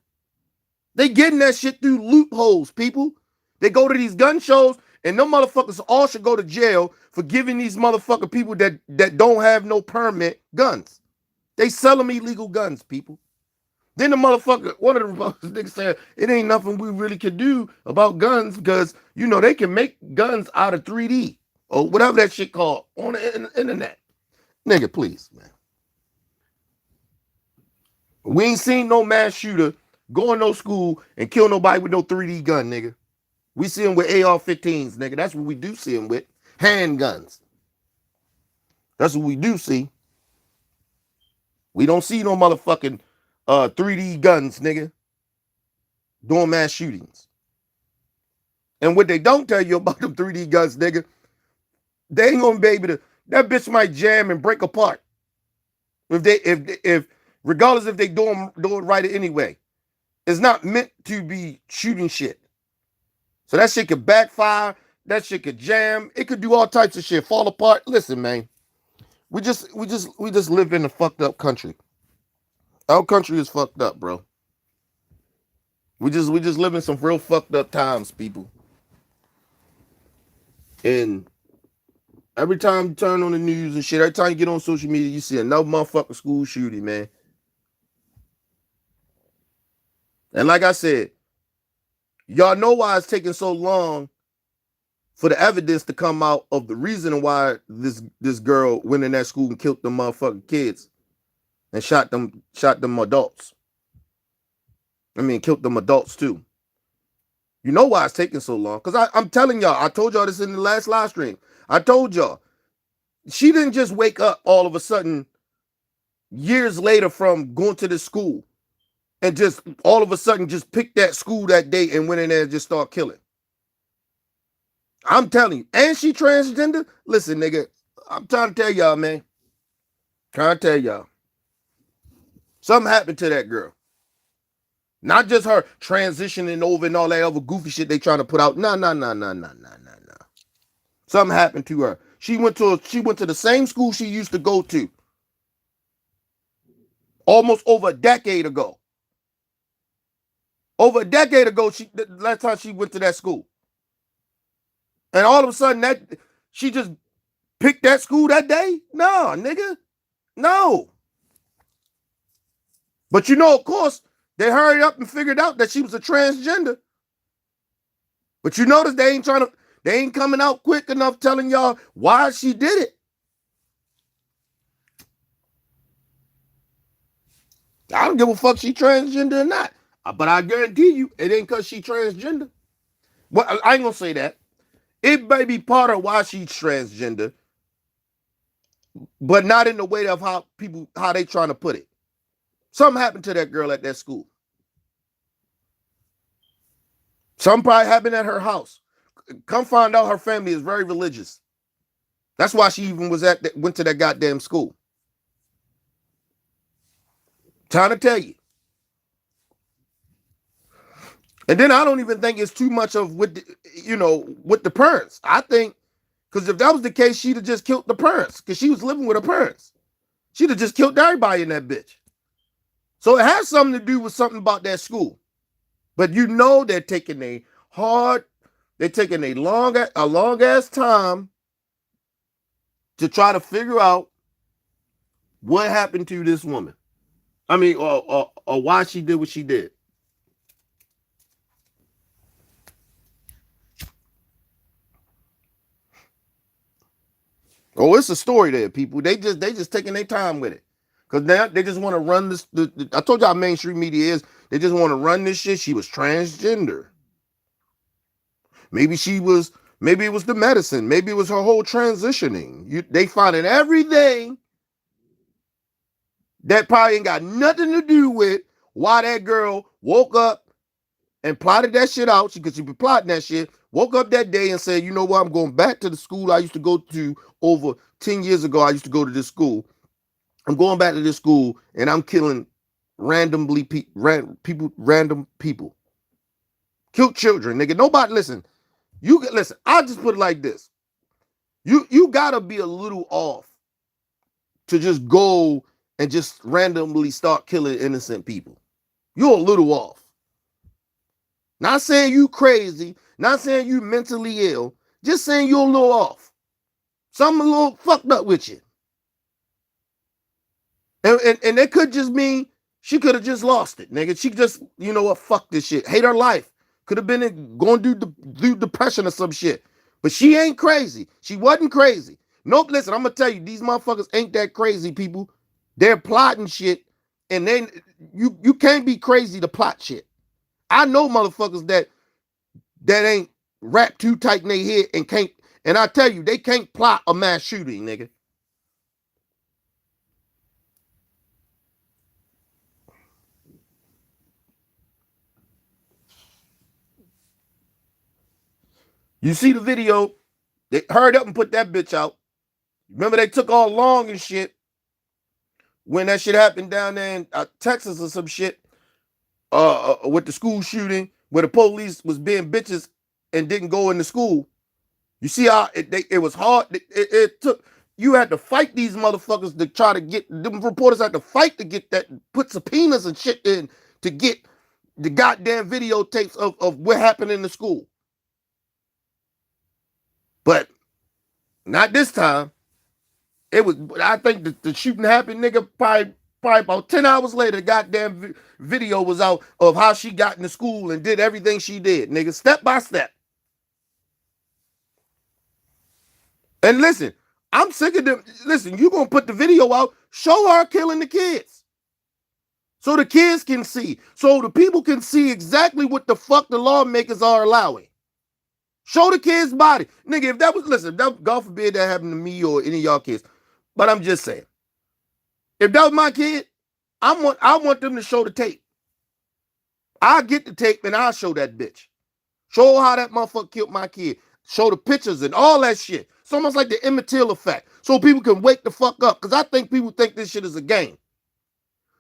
They getting that shit through loopholes, people. They go to these gun shows, and them motherfuckers all should go to jail for giving these motherfucking people that don't have no permit guns. They sell them illegal guns, people. Then the motherfucker, one of the Republicans niggas said, it ain't nothing we really can do about guns because, they can make guns out of 3D or whatever that shit called on the internet. Nigga, please, man. We ain't seen no mass shooter go in no school and kill nobody with no 3D gun, nigga. We see them with AR-15s, nigga. That's what we do see them with. Handguns. That's what we do see. We don't see no motherfucking 3D guns, nigga, doing mass shootings. And what they don't tell you about them 3D guns, nigga, they ain't gonna be able to. That bitch might jam and break apart. If regardless if they doing right anyway, it's not meant to be shooting shit. So that shit could backfire. That shit could jam. It could do all types of shit, fall apart. Listen, man, we just live in a fucked up country. Our country is fucked up, bro. We just live in some real fucked up times, people. And every time you turn on the news and shit, every time you get on social media, you see another motherfucking school shooting, man. And like I said, y'all know why it's taking so long for the evidence to come out of the reason why this girl went in that school and killed them motherfucking kids and shot them adults. Killed them adults too. You know why it's taking so long? Because I'm telling y'all, I told y'all this in the last live stream. I told y'all, she didn't just wake up all of a sudden years later from going to this school and just all of a sudden just pick that school that day and went in there and just start killing. I'm telling you. And she transgender? Listen, nigga, I'm trying to tell y'all, man. Trying to tell y'all. Something happened to that girl. Not just her transitioning over and all that other goofy shit they trying to put out. No. Something happened to her. She went to the same school she used to go to. Almost over a decade ago. Over a decade ago, the last time she went to that school. And all of a sudden that she just picked that school that day? No, nigga. No. But of course, they hurried up and figured out that she was a transgender. But you notice they ain't coming out quick enough telling y'all why she did it. I don't give a fuck she transgender or not. But I guarantee you, it ain't because she transgender. Well, I ain't gonna say that. It may be part of why she's transgender, but not in the way of how they trying to put it. Something happened to that girl at that school. Something probably happened at her house. Come find out her family is very religious. That's why she even went to that goddamn school. Trying to tell you. And then I don't even think it's too much of with the parents. I think because if that was the case, she'd have just killed the parents because she was living with her parents. She'd have just killed everybody in that bitch. So it has something to do with something about that school. But they're taking a long ass time to try to figure out what happened to this woman. I mean, or why she did what she did. Oh, it's a story there, people. They just taking their time with it. Because now they just want to run this. I told you how mainstream media is. They just want to run this shit. She was transgender. Maybe maybe it was the medicine. Maybe it was her whole transitioning. They finding everything that probably ain't got nothing to do with why that girl woke up and plotted that shit out. Because she be plotting that shit. Woke up that day and said, you know what, I'm going back to the school I used to go to over 10 years ago. I used to go to this school. I'm going back to this school and I'm killing random people. Kill children, nigga. Nobody, listen. Listen, I'll just put it like this. You gotta be a little off to just go and just randomly start killing innocent people. You're a little off. Not saying you crazy, not saying you mentally ill, just saying you're a little off. Something a little fucked up with you. And it could just mean she could have just lost it, nigga. She just, you know what, fuck this shit. Hate her life. Could have been going do depression or some shit. But she ain't crazy. She wasn't crazy. Nope, listen, I'm gonna tell you, these motherfuckers ain't that crazy, people. They're plotting shit, and then you can't be crazy to plot shit. I know motherfuckers that ain't wrapped too tight in their head and can't, and I tell you, they can't plot a mass shooting, nigga. You see the video, they hurried up and put that bitch out. Remember they took all long and shit when that shit happened down there in Texas or some shit with the school shooting where the police was being bitches and didn't go into school. You see how it was hard. It took, you had to fight these motherfuckers to try to get, them reporters had to fight to get that, put subpoenas and shit in to get the goddamn videotapes of what happened in the school. But not this time. It was, I think the shooting happened, nigga, probably about 10 hours later, the goddamn video was out of how she got into school and did everything she did, nigga, step by step. And listen, I'm sick of them. Listen, you gonna put the video out, show her killing the kids. So the kids can see. So the people can see exactly what the fuck the lawmakers are allowing. Show the kid's body. Nigga, if that was, listen, God forbid that happened to me or any of y'all kids. But I'm just saying, if that was my kid, I want them to show the tape. I'll get the tape and I'll show that bitch. Show how that motherfucker killed my kid. Show the pictures and all that shit. It's almost like the Emmett Till effect. So people can wake the fuck up. Because I think people think this shit is a game.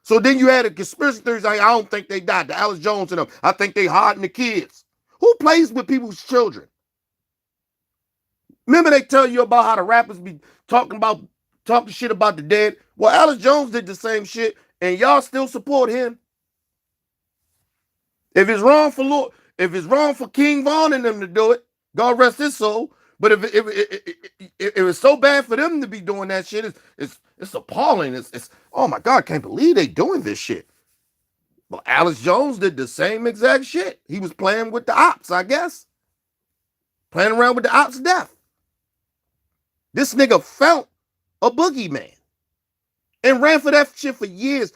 So then you had a conspiracy theories like, I don't think they died. The Alex Jones and them. I think they hiding the kids. Who plays with people's children? Remember they tell you about how the rappers be talking shit about the dead? Well, Alex Jones did the same shit, and y'all still support him. If it's wrong for King Von and them to do it, God rest his soul, But if it's so bad for them to be doing that shit, it's appalling. It's oh my God, I can't believe they doing this shit. Well, Alex Jones did the same exact shit. He was playing with the ops, I guess. Playing around with the ops death. This nigga felt a boogeyman and ran for that shit for years.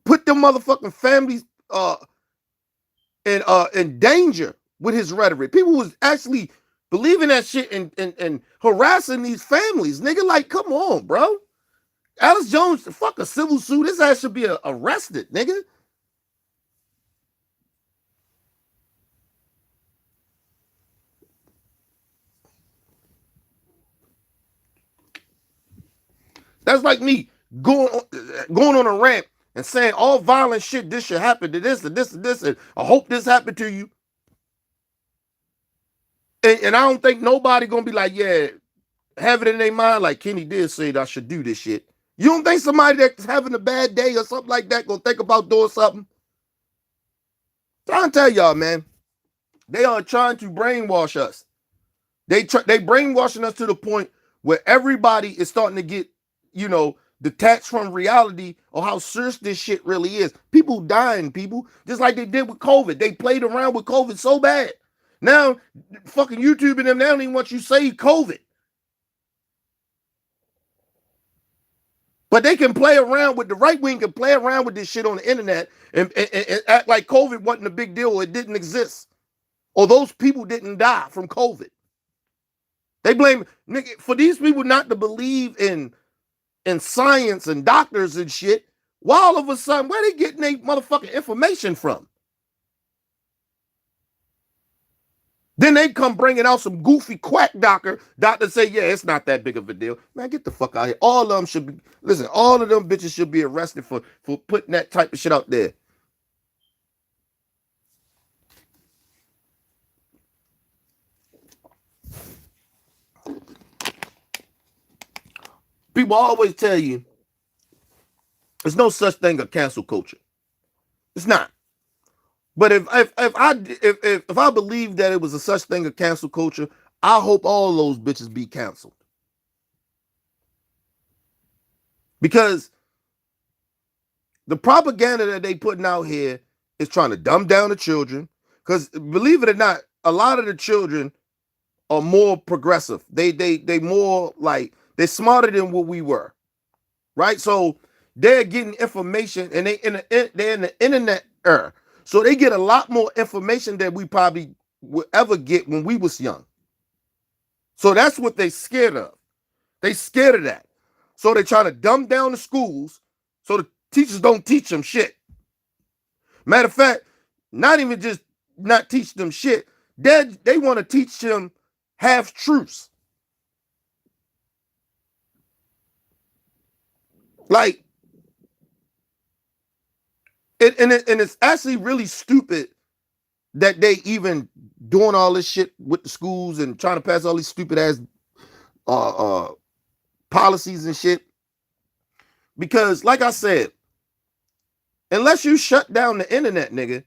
Put them motherfucking families in danger with his rhetoric. People was actually believing that shit and harassing these families. Nigga, like, come on, bro. Alex Jones, fuck a civil suit. His ass should be arrested, nigga. That's like me going on a rant and saying all violent shit, this should happen to this and this and this, and I hope this happened to you. And I don't think nobody gonna be like, yeah, have it in their mind like Kenny did say that I should do this shit. You don't think somebody that's having a bad day or something like that gonna think about doing something? I'm trying to tell y'all, man, they are trying to brainwash us. They brainwashing us to the point where everybody is starting to get, detached from reality or how serious this shit really is. People dying, people, just like they did with COVID. They played around with COVID so bad. Now, fucking YouTube and them, they don't even want you to say COVID. But they can play around with, the right wing can play around with this shit on the internet and act like COVID wasn't a big deal or it didn't exist. Or those people didn't die from COVID. They blame, nigga, for these people not to believe in science and doctors and shit. Why all of a sudden, where they getting their motherfucking information from? Then they come bringing out some goofy quack doctor say, yeah, it's not that big of a deal. Man, get the fuck out of here. All of them should be, listen, all of them bitches should be arrested for putting that type of shit out there. People always tell you there's no such thing as cancel culture. It's not. But if I believe that it was a such thing as cancel culture, I hope all those bitches be canceled. Because the propaganda that they putting out here is trying to dumb down the children. Because believe it or not, a lot of the children are more progressive. They more like, they're smarter than what we were, right? So they're getting information, and they're in the internet era. So they get a lot more information than we probably would ever get when we was young. So that's what they scared of. They scared of that. So they're trying to dumb down the schools so the teachers don't teach them shit. Matter of fact, not even just not teach them shit, they want to teach them half truths. Like, and it's actually really stupid that they even doing all this shit with the schools and trying to pass all these stupid ass policies and shit. Because, like I said, unless you shut down the internet, nigga,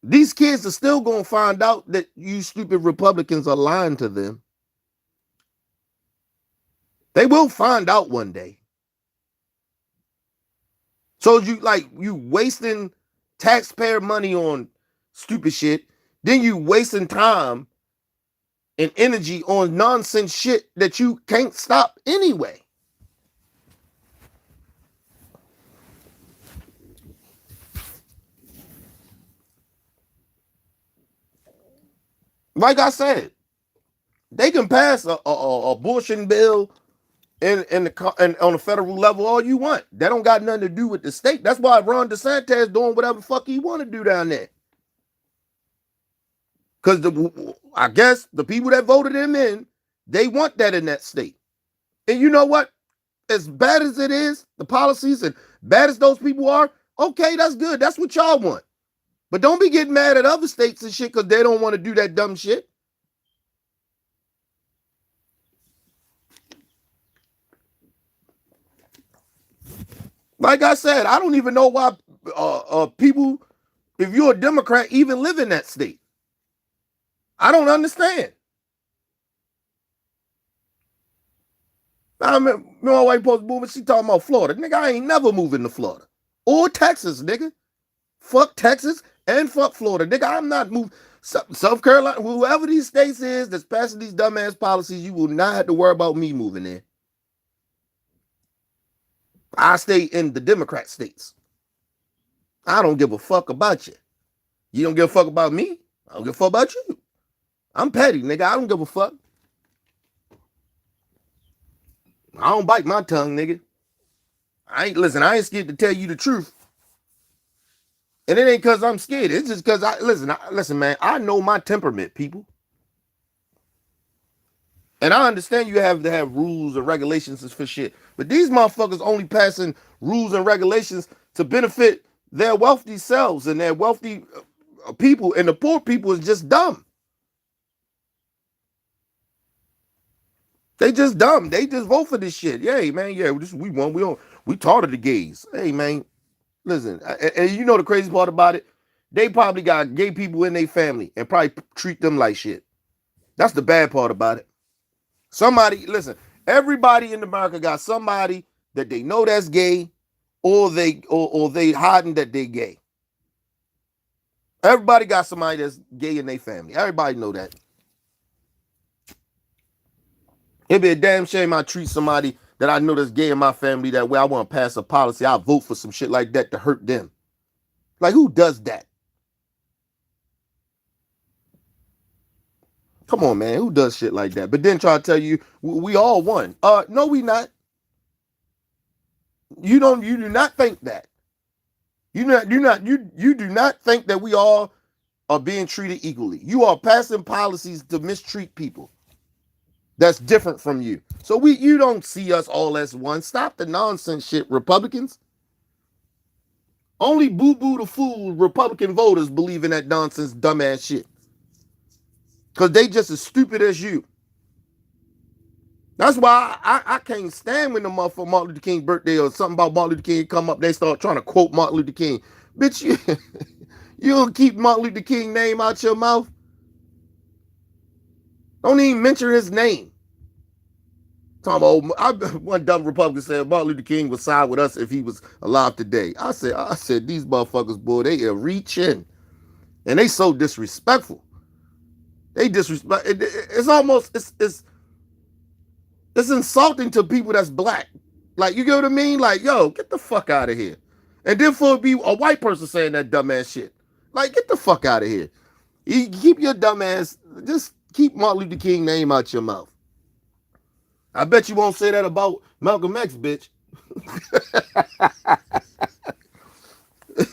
these kids are still gonna find out that you stupid Republicans are lying to them. They will find out one day. So you wasting taxpayer money on stupid shit, then you wasting time and energy on nonsense shit that you can't stop anyway. Like I said, they can pass a abortion bill in on the federal level all you want. That don't got nothing to do with the state. That's why Ron DeSantis doing whatever the fuck he want to do down there. Because I guess the people that voted him in, they want that in that state. And you know what? As bad as it is, the policies, and bad as those people are, okay, that's good. That's what y'all want. But don't be getting mad at other states and shit because they don't want to do that dumb shit. Like I said, I don't even know why people, if you're a Democrat, even live in that state. I don't understand. I remember my white post moving, she talking about Florida. Nigga, I ain't never moving to Florida. Or Texas, nigga. Fuck Texas and fuck Florida. Nigga, I'm not moving. South Carolina, whoever these states is that's passing these dumbass policies, you will not have to worry about me moving there. I stay in the Democrat states. I don't give a fuck about you. You don't give a fuck about me? I don't give a fuck about you. I'm petty, nigga. I don't give a fuck. I don't bite my tongue, nigga. I ain't scared to tell you the truth. And it ain't because I'm scared. It's just because listen, man, I know my temperament, people. And I understand you have to have rules and regulations for shit. But these motherfuckers only passing rules and regulations to benefit their wealthy selves and their wealthy people. And the poor people is just dumb. They just dumb. They just vote for this shit. Yeah, man. Yeah, we won. We taught the gays. Hey, man. Listen, and you know the crazy part about it? They probably got gay people in their family and probably treat them like shit. That's the bad part about it. Somebody, listen, everybody in America got somebody that they know that's gay, or they hiding that they gay. Everybody got somebody that's gay in their family. Everybody know that. It'd be a damn shame I treat somebody that I know that's gay in my family that way. I want to pass a policy. I vote for some shit like that to hurt them. Like, who does that? Come on, man. Who does shit like that? But then try to tell you we all won. No, we not. You do not think that. You do not think that we all are being treated equally. You are passing policies to mistreat people that's different from you. So you don't see us all as one. Stop the nonsense shit, Republicans. Only boo-boo the fool Republican voters believe in that nonsense, dumbass shit. Because they just as stupid as you. That's why I can't stand when the motherfucker Martin Luther King birthday or something about Martin Luther King come up, they start trying to quote Martin Luther King. Bitch, you don't keep Martin Luther King name out your mouth. Don't even mention his name. Talking about, one dumb Republican said Martin Luther King would side with us if he was alive today. I said these motherfuckers, boy, they are reaching. And they so disrespectful. They disrespect. It's almost, it's insulting to people that's black. Like, you get what I mean? Like, yo, get the fuck out of here. And then for it be a white person saying that dumbass shit. Like, get the fuck out of here. You keep your dumbass, just keep Martin Luther King name out your mouth. I bet you won't say that about Malcolm X, bitch.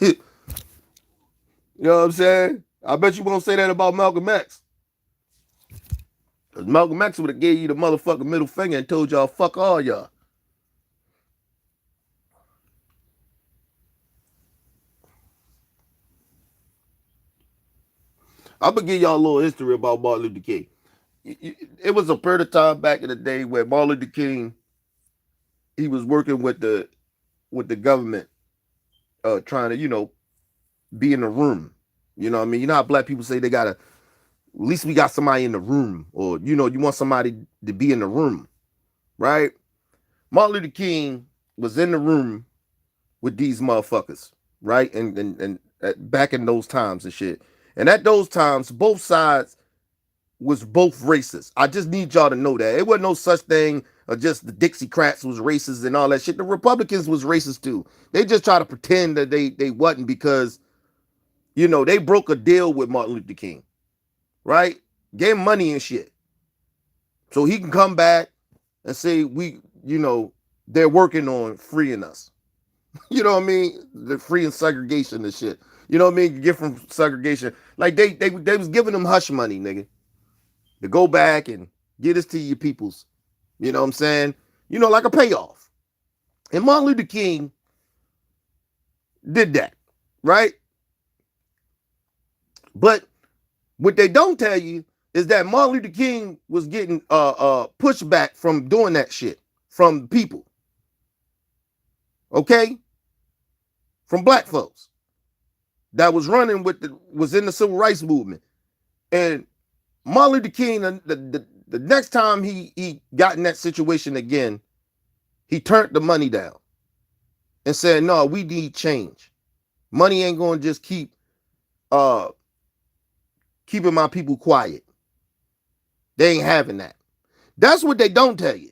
You know what I'm saying? I bet you won't say that about Malcolm X. Because Malcolm X would have gave you the motherfucking middle finger and told y'all, fuck all y'all. I'm going to give y'all a little history about Martin Luther King. It was a period of time back in the day where Martin Luther King, he was working with the government, trying to, be in the room. You know what I mean? You know how black people say they got to, at least we got somebody in the room, or, you want somebody to be in the room, right? Martin Luther King was in the room with these motherfuckers, right? And back in those times and shit. And at those times, both sides was both racist. I just need y'all to know that. It wasn't no such thing just the Dixiecrats was racist and all that shit. The Republicans was racist too. They just try to pretend that they wasn't because, they broke a deal with Martin Luther King, right? Gave him money and shit. So he can come back and say they're working on freeing us. You know what I mean? They're freeing segregation and shit. You know what I mean? Get from segregation. Like they was giving them hush money, nigga, to go back and get this to your peoples. You know what I'm saying? Like a payoff. And Martin Luther King did that, right? But what they don't tell you is that Martin Luther King was getting pushback from doing that shit from people. Okay? From black folks that was running was in the civil rights movement. And Martin Luther King, the next time he got in that situation again, he turned the money down and said, no, we need change. Money ain't going to just keeping my people quiet. They ain't having that. That's what they don't tell you.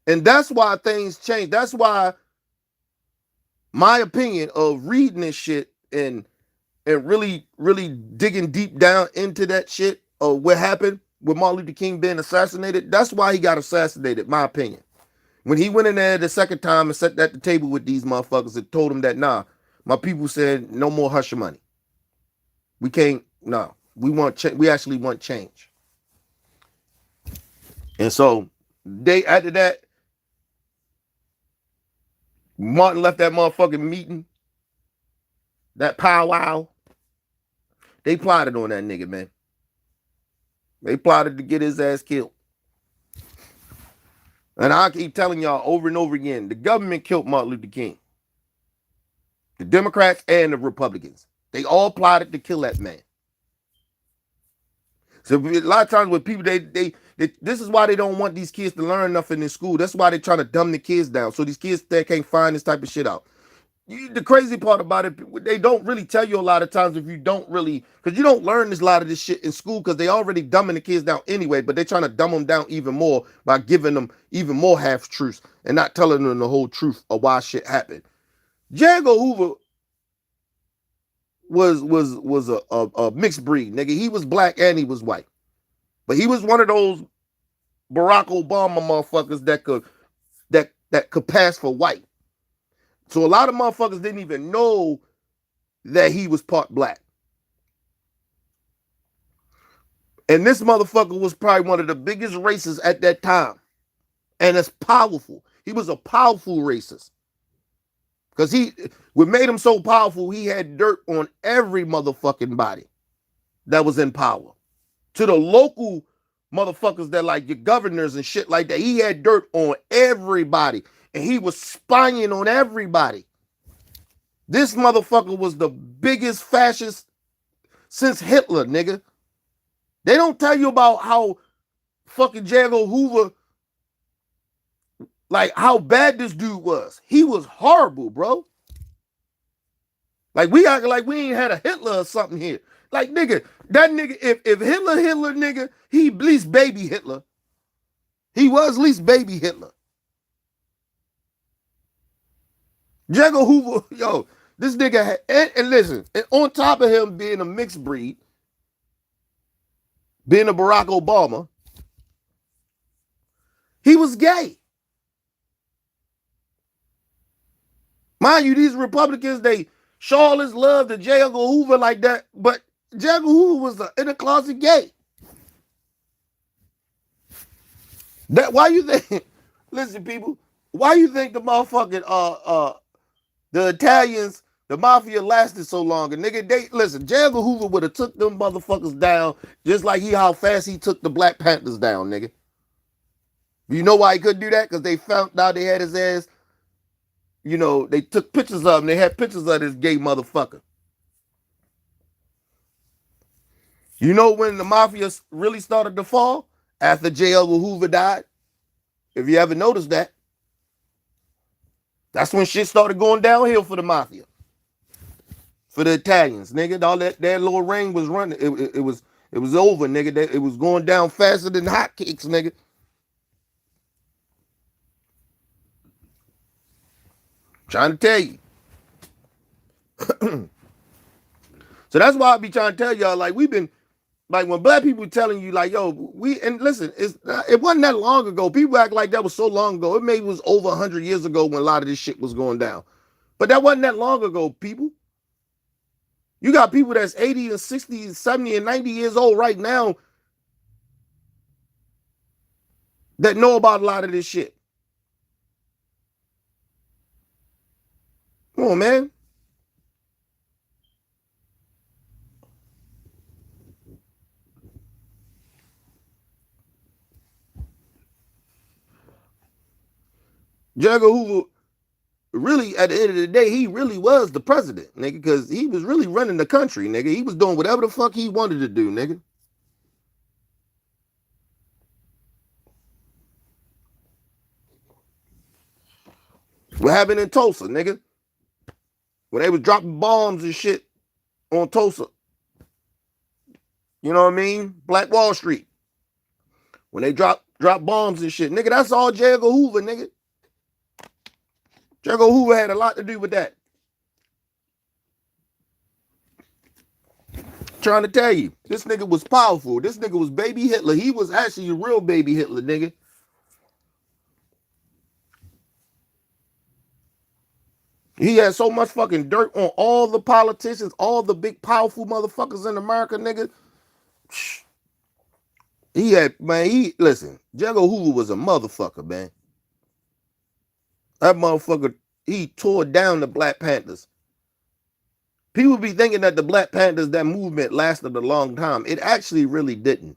And that's why things change. That's why my opinion of reading this shit and really, really digging deep down into that shit of what happened with Martin Luther King being assassinated, that's why he got assassinated, my opinion. When he went in there the second time and sat at the table with these motherfuckers and told them that, nah, my people said no more hush money. We can't, no, we actually want change. And so after that, Martin left that motherfucking meeting, that powwow. They plotted on that nigga, man. They plotted to get his ass killed. And I keep telling y'all over and over again, the government killed Martin Luther King. The Democrats and the Republicans. They all plotted to kill that man. So a lot of times with people, they this is why they don't want these kids to learn nothing in school. That's why they're trying to dumb the kids down. So these kids that can't find this type of shit out. The crazy part about it, they don't really tell you a lot of times if you don't really, because you don't learn a lot of this shit in school because they already dumbing the kids down anyway, but they're trying to dumb them down even more by giving them even more half truths and not telling them the whole truth of why shit happened. J. Edgar Hoover was a mixed breed, nigga. He was black and he was white. But he was one of those Barack Obama motherfuckers that could pass for white. So a lot of motherfuckers didn't even know that he was part black. And this motherfucker was probably one of the biggest racists at that time. And it's powerful. He was a powerful racist. Because what made him so powerful, he had dirt on every motherfucking body that was in power. To the local motherfuckers that like your governors and shit like that, he had dirt on everybody. And he was spying on everybody. This motherfucker was the biggest fascist since Hitler, nigga. They don't tell you about how fucking J. Edgar Hoover, like how bad this dude was. He was horrible, bro. Like we act like we ain't had a Hitler or something here. Like nigga, that nigga, if Hitler, nigga, he at least baby Hitler. He was at least baby Hitler. J. Edgar Hoover, yo, this nigga had, and listen, and on top of him being a mixed breed, being a Barack Obama, he was gay. Mind you, these Republicans, they show all this love to J. Edgar Hoover like that, but J. Edgar Hoover was an inner closet gay. That why you think? Listen, people, why you think the motherfucking the Italians, the mafia lasted so long? And nigga, they listen. J. Edgar Hoover would have took them motherfuckers down just like how fast he took the Black Panthers down, nigga. You know why he couldn't do that? Because they found out they had his ass. You know, they took pictures of him. They had pictures of this gay motherfucker. You know when the mafia really started to fall? After J. Edgar Hoover died. If you ever noticed that. That's when shit started going downhill for the mafia. For the Italians, nigga. All that little ring was running. It was over, nigga. It was going down faster than hotcakes, nigga. Trying to tell you. So that's why I be trying to tell y'all, like, we've been, like, when black people telling you, like, yo, and listen, it wasn't that long ago. People act like that was so long ago. It maybe was over 100 years ago when a lot of this shit was going down. But that wasn't that long ago, people. You got people that's 80 and 60 and 70 and 90 years old right now that know about a lot of this shit. Come on, man. J. Edgar Hoover, really, at the end of the day, he really was the president, nigga, because he was really running the country, nigga. He was doing whatever the fuck he wanted to do, nigga. What happened in Tulsa, nigga? When they was dropping bombs and shit on Tulsa. You know what I mean? Black Wall Street. When they drop bombs and shit. Nigga, that's all J. Edgar Hoover, nigga. J. Edgar Hoover had a lot to do with that. Trying to tell you, this nigga was powerful. This nigga was baby Hitler. He was actually a real baby Hitler, nigga. He had so much fucking dirt on all the politicians, all the big powerful motherfuckers in America, nigga. He had, man, listen, J. Edgar Hoover was a motherfucker, man. That motherfucker, he tore down the Black Panthers. People be thinking that the Black Panthers, that movement lasted a long time. It actually really didn't.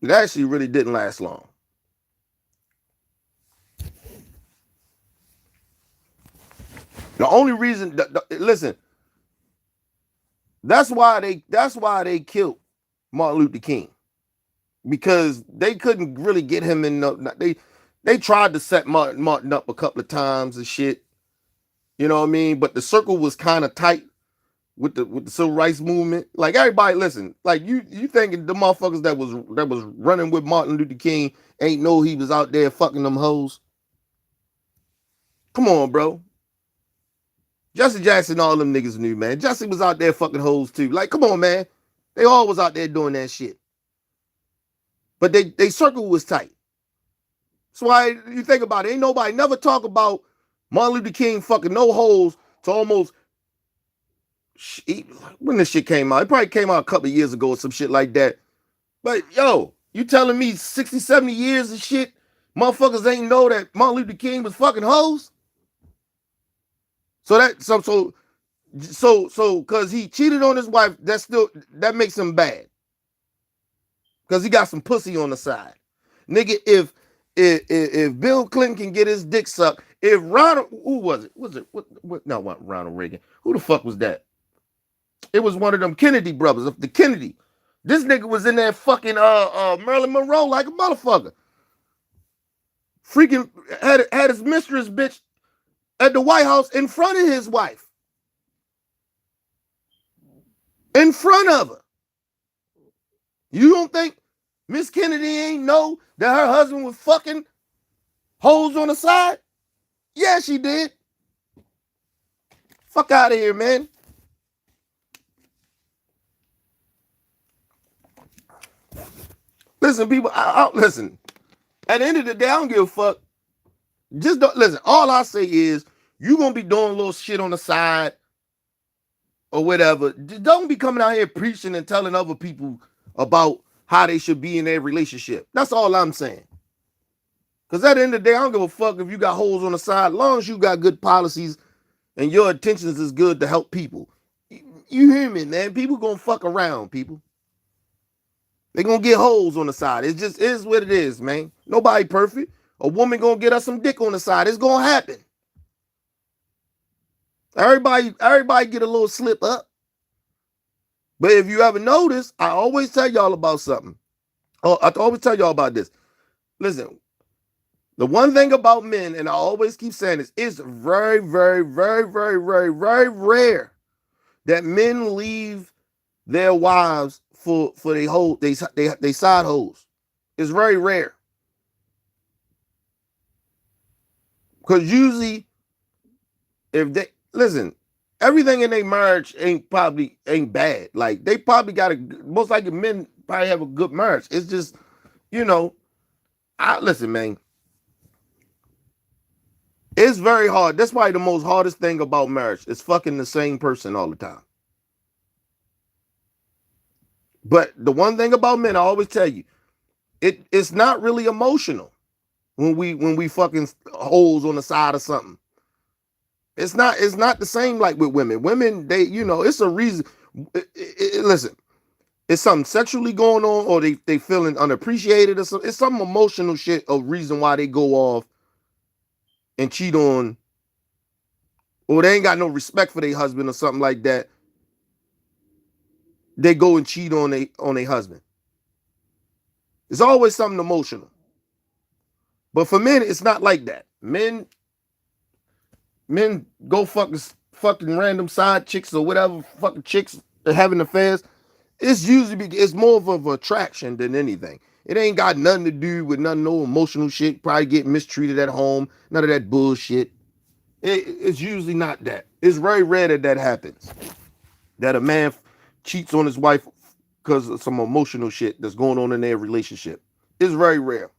It actually really didn't last long. The only reason, listen, that's why they killed Martin Luther King, because they couldn't really get him in. They tried to set Martin up a couple of times and shit. You know what I mean? But the circle was kind of tight with the civil rights movement. Like, everybody, listen, like you thinking the motherfuckers that was running with Martin Luther King ain't know he was out there fucking them hoes? Come on, bro. Jesse Jackson, all them niggas knew, man. Jesse was out there fucking hoes too. Like, come on, man. They all was out there doing that shit. But they circle was tight. That's why you think about it. Ain't nobody never talk about Martin Luther King fucking no holes to almost, when this shit came out. It probably came out a couple of years ago or some shit like that. But yo, you telling me 60, 70 years of shit, motherfuckers ain't know that Martin Luther King was fucking hoes? So because he cheated on his wife, that makes him bad. Because he got some pussy on the side. Nigga, if Bill Clinton can get his dick sucked, if Ronald, who was it? Not Ronald Reagan. Who the fuck was that? It was one of them Kennedy brothers, the Kennedy. This nigga was in there fucking Marilyn Monroe like a motherfucker. Freaking had his mistress bitch at the White House in front of his wife. In front of her. You don't think Miss Kennedy ain't know that her husband was fucking hoes on the side? Yeah, she did. Fuck out of here, man. Listen, people, listen. At the end of the day, I don't give a fuck. Just don't listen. All I say is you gonna be doing a little shit on the side or whatever. Don't be coming out here preaching and telling other people about how they should be in their relationship. That's all I'm saying. Because at the end of the day, I don't give a fuck if you got holes on the side, as long as you got good policies and your intentions is good to help people. You hear me, man? People gonna fuck around, people. They gonna get holes on the side. It just is what it is, man. Nobody perfect. A woman gonna get us some dick on the side. It's gonna happen. Everybody get a little slip up. But if you ever notice, I always tell y'all about something. Oh, I always tell y'all about this. Listen, the one thing about men, and I always keep saying this, it's very, very, very, very, very, very rare that men leave their wives for they side hoes. It's very rare. Because usually, if they listen, everything in their marriage ain't bad. Like, they probably got most likely men probably have a good marriage. It's just, listen, man. It's very hard. That's why the most hardest thing about marriage is fucking the same person all the time. But the one thing about men, I always tell you, it's not really emotional when we fucking holes on the side of something. It's not the same like with women. Women, they, it's a reason. Listen, it's something sexually going on, or they feeling unappreciated, or something. It's some emotional shit, a reason why they go off and cheat on, or they ain't got no respect for their husband or something like that. They go and cheat on their husband. It's always something emotional. But for men, it's not like that. Men, Men go fucking random side chicks or whatever fucking chicks are having affairs. It's usually it's more of an attraction than anything. It ain't got nothing to do with nothing, no emotional shit. Probably get mistreated at home. None of that bullshit. It's usually not that. It's very rare that that happens. That a man cheats on his wife because of some emotional shit that's going on in their relationship. It's very rare.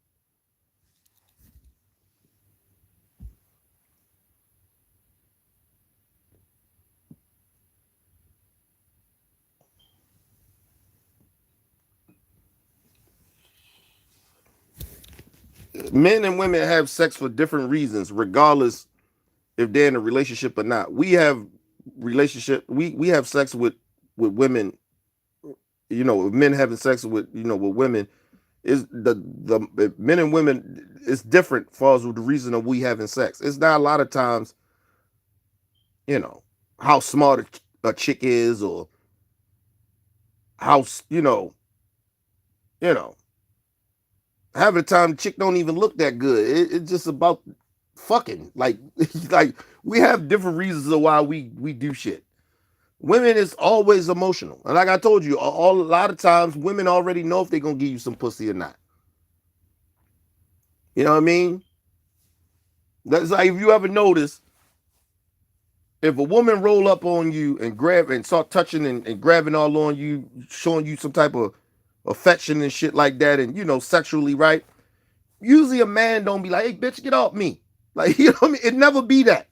Men and women have sex for different reasons, regardless if they're in a relationship or not. We have relationship. We have sex with women. You know, men having sex with with women is the men and women is different as far as the reason of we having sex. It's not a lot of times, you know, how smart a chick is or how you know half the time the chick don't even look that good. It's just about fucking like we have different reasons of why we do shit. Women is always emotional, and like I told you, a lot of times women already know if they're gonna give you some pussy or not. You know what I mean? That's like if you ever notice if a woman roll up on you and grab and start touching and grabbing all on you, showing you some type of affection and shit like that, and sexually, right? Usually a man don't be like, hey bitch, get off me. Like, you know what I mean? It never be that.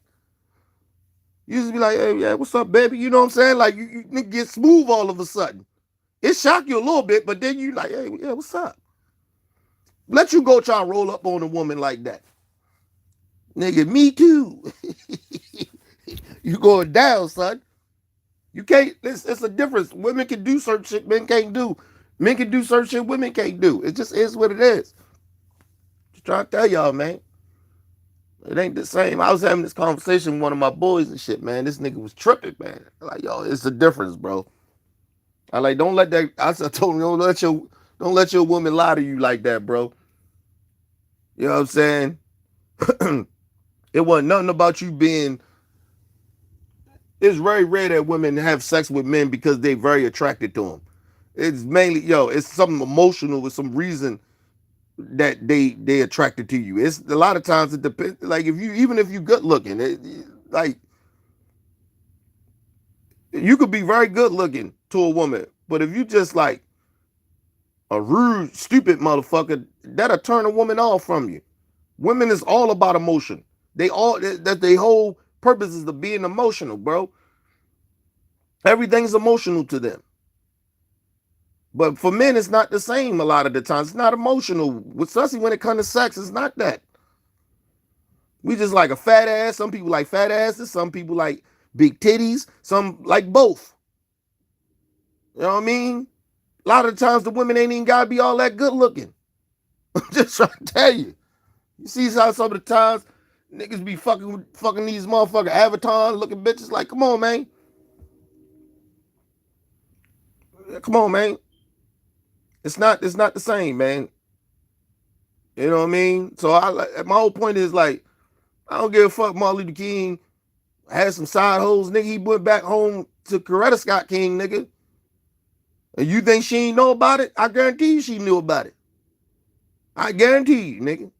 Usually be like, hey, yeah, what's up, baby? You know what I'm saying? Like you get smooth all of a sudden. It shock you a little bit, but then you like, hey, yeah, what's up? Let you go try and roll up on a woman like that. Nigga, me too. You going down, son. You can't, it's a difference. Women can do certain shit men can't do. Men can do certain shit women can't do. It just is what it is. Just trying to tell y'all, man. It ain't the same. I was having this conversation with one of my boys and shit, man. This nigga was tripping, man. Like, yo, it's a difference, bro. I like, don't let that. I told him, don't let your woman lie to you like that, bro. You know what I'm saying? It wasn't nothing about you being. It's very rare that women have sex with men because they're very attracted to them. It's mainly, it's something emotional with some reason that they attracted to you. It's a lot of times it depends. Like if you good looking, like you could be very good looking to a woman, but if you just like a rude, stupid motherfucker, that'll turn a woman off from you. Women is all about emotion. That they whole purpose is to being emotional, bro. Everything's emotional to them. But for men, it's not the same a lot of the times. It's not emotional. Especially when it comes to sex, it's not that. We just like a fat ass. Some people like fat asses. Some people like big titties. Some like both. You know what I mean? A lot of the times the women ain't even gotta be all that good looking. I'm just trying to tell you. You see how some of the times niggas be fucking these motherfucking avatar looking bitches. Like, come on, man. Come on, man. It's not the same, man. You know what I mean? So my whole point is like, I don't give a fuck. Martin Luther King had some side hoes, nigga. He went back home to Coretta Scott King, nigga. And you think she ain't know about it? I guarantee you she knew about it. I guarantee you, nigga.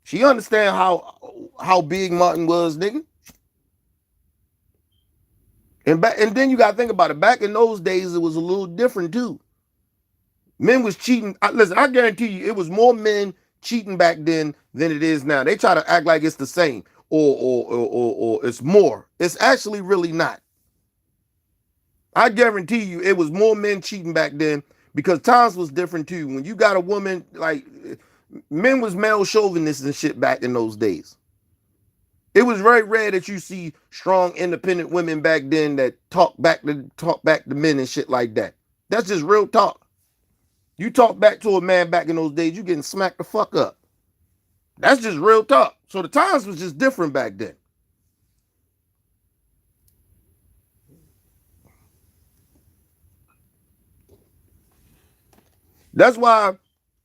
She understand how big Martin was, nigga. And then you gotta think about it. Back in those days, it was a little different too. Men was cheating. Listen, I guarantee you, it was more men cheating back then than it is now. They try to act like it's the same or it's more. It's actually really not. I guarantee you, it was more men cheating back then because times was different too. When you got a woman like men was male chauvinists and shit back in those days. It was very rare that you see strong, independent women back then that talk back to men and shit like that. That's just real talk. You talk back to a man back in those days, you getting smacked the fuck up. That's just real talk. So the times was just different back then. That's why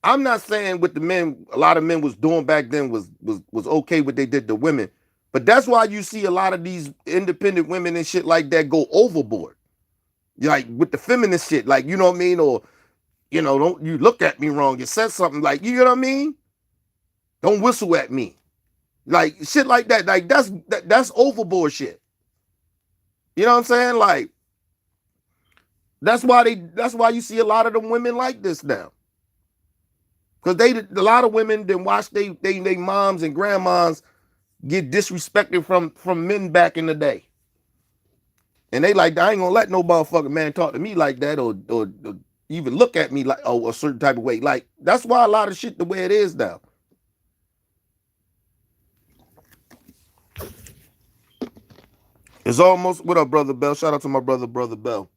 I'm not saying what the men, a lot of men was doing back then was okay what they did to women. But that's why you see a lot of these independent women and shit like that go overboard. Like with the feminist shit, like, you know what I mean? Or, don't you look at me wrong. You said something like, you know what I mean? Don't whistle at me. Like shit like that. Like that's overboard shit. You know what I'm saying? Like that's why you see a lot of them women like this now. Because a lot of women then watch they moms and grandmas get disrespected from men back in the day. And they like, I ain't gonna let no motherfucking man talk to me like that, or even look at me like, oh, a certain type of way. Like, that's why a lot of shit the way it is now. It's almost, what up, brother Bell? Shout out to my brother Bell.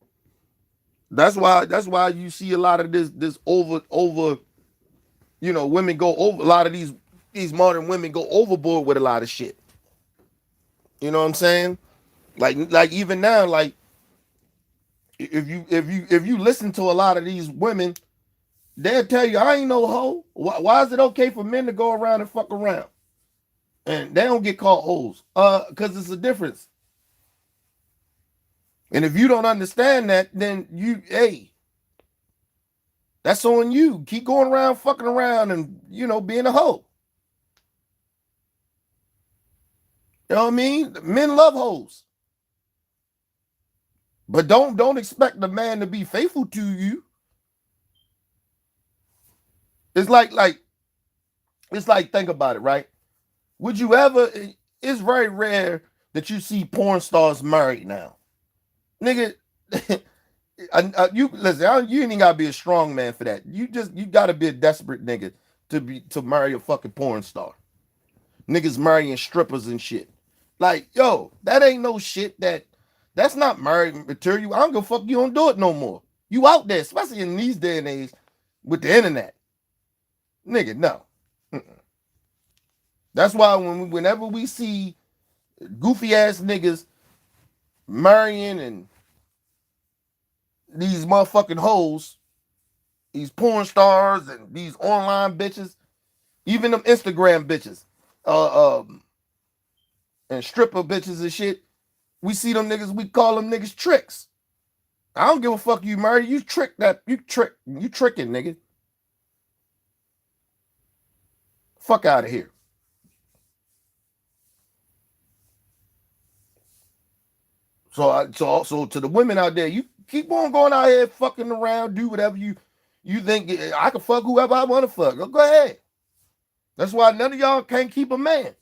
That's why you see a lot of this over, women go over, a lot of these modern women go overboard with a lot of shit. You know what I'm saying? Like even now, like if you listen to a lot of these women, they'll tell you, I ain't no hoe. Why is it okay for men to go around and fuck around? And they don't get called hoes. Because it's a difference. And if you don't understand that, then hey, that's on you. Keep going around fucking around and, being a hoe. You know what I mean? Men love hoes. But don't expect the man to be faithful to you. It's like think about it, right? Would you ever, it's very rare that you see porn stars married now. Nigga, you listen, you ain't gotta be a strong man for that. You gotta be a desperate nigga to marry a fucking porn star. Niggas marrying strippers and shit. Like, yo, that ain't no shit that's not married material. I don't give a fuck, you don't do it no more. You out there, especially in these day and age with the internet. Nigga, no. Mm-mm. That's why whenever we see goofy ass niggas marrying and these motherfucking hoes, these porn stars and these online bitches, even them Instagram bitches, and stripper bitches and shit, we see them niggas, we call them niggas tricks. I don't give a fuck you married. You tricking, nigga. Fuck out of here. So to the women out there, you keep on going out here fucking around, do whatever you think. I can fuck whoever I want to fuck. Go ahead. That's why none of y'all can't keep a man.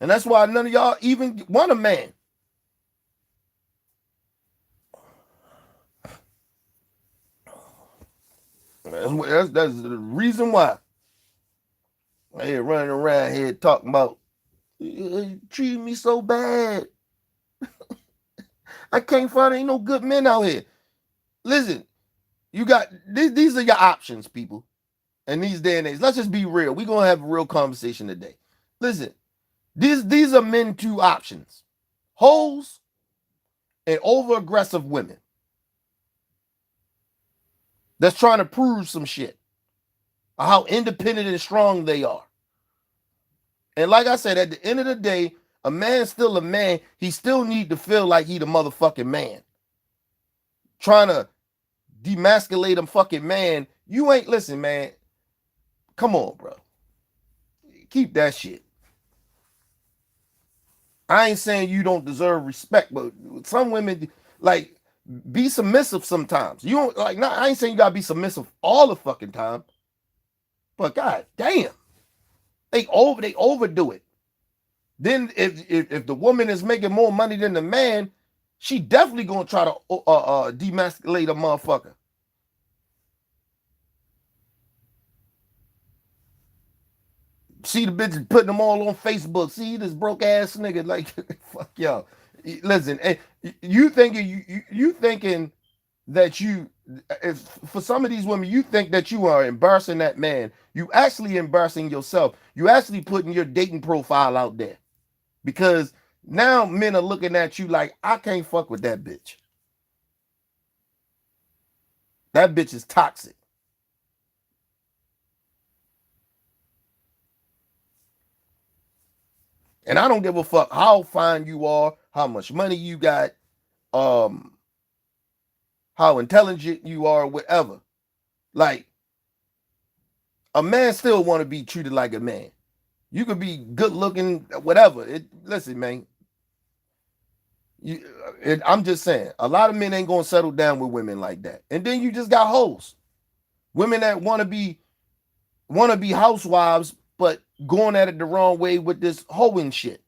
And that's why none of y'all even want a man. That's the reason why. Hey, running around here talking about, treating me so bad. I can't find ain't no good men out here. Listen, you got these are your options, people. In these day and age, let's just be real. We're gonna have a real conversation today. Listen, these are men two options: hoes and over aggressive women that's trying to prove some shit, how independent and strong they are. And like I said, at the end of the day, a man's still a man. He still need to feel like he the motherfucking man. Trying to demasculate a fucking man. You ain't, listen, man. Come on, bro. Keep that shit. I ain't saying you don't deserve respect, but some women, like, be submissive sometimes. You don't like, not, I ain't saying you gotta be submissive all the fucking time. But god damn. They overdo it. Then if the woman is making more money than the man, she definitely gonna try to demasculate a motherfucker. See the bitches putting them all on Facebook. See this broke ass nigga, like fuck y'all. Listen, you thinking you thinking that if for some of these women you think that you are embarrassing that man, you actually embarrassing yourself. You actually putting your dating profile out there because now men are looking at you like, I can't fuck with that bitch. That bitch is toxic. And I don't give a fuck how fine you are, how much money you got, um, how intelligent you are, whatever. Like, a man still want to be treated like a man. You could be good looking, whatever. Listen, man. I'm just saying, a lot of men ain't gonna settle down with women like that. And then you just got hoes, women that want to be housewives, but going at it the wrong way with this hoeing shit.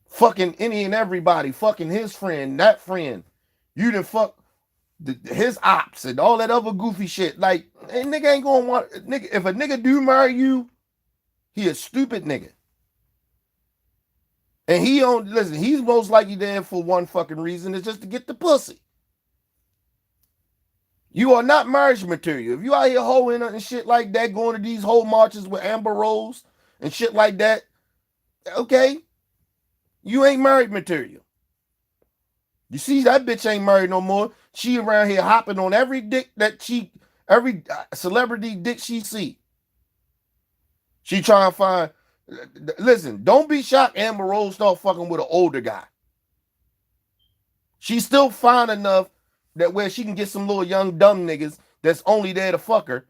Fucking any and everybody, fucking his friend, that friend. You done fuck his ops and all that other goofy shit. Like, nigga ain't gonna want nigga. If a nigga do marry you, he a stupid nigga. And he don't listen, he's most likely there for one fucking reason, is just to get the pussy. You are not marriage material. If you out here hoeing and shit like that, going to these whole marches with Amber Rose and shit like that, okay, you ain't married material. You see, that bitch ain't married no more. She around here hopping on every dick every celebrity dick she see. She trying to find. Listen, don't be shocked. Amber Rose start fucking with an older guy. She's still fine enough that where she can get some little young dumb niggas that's only there to fuck her.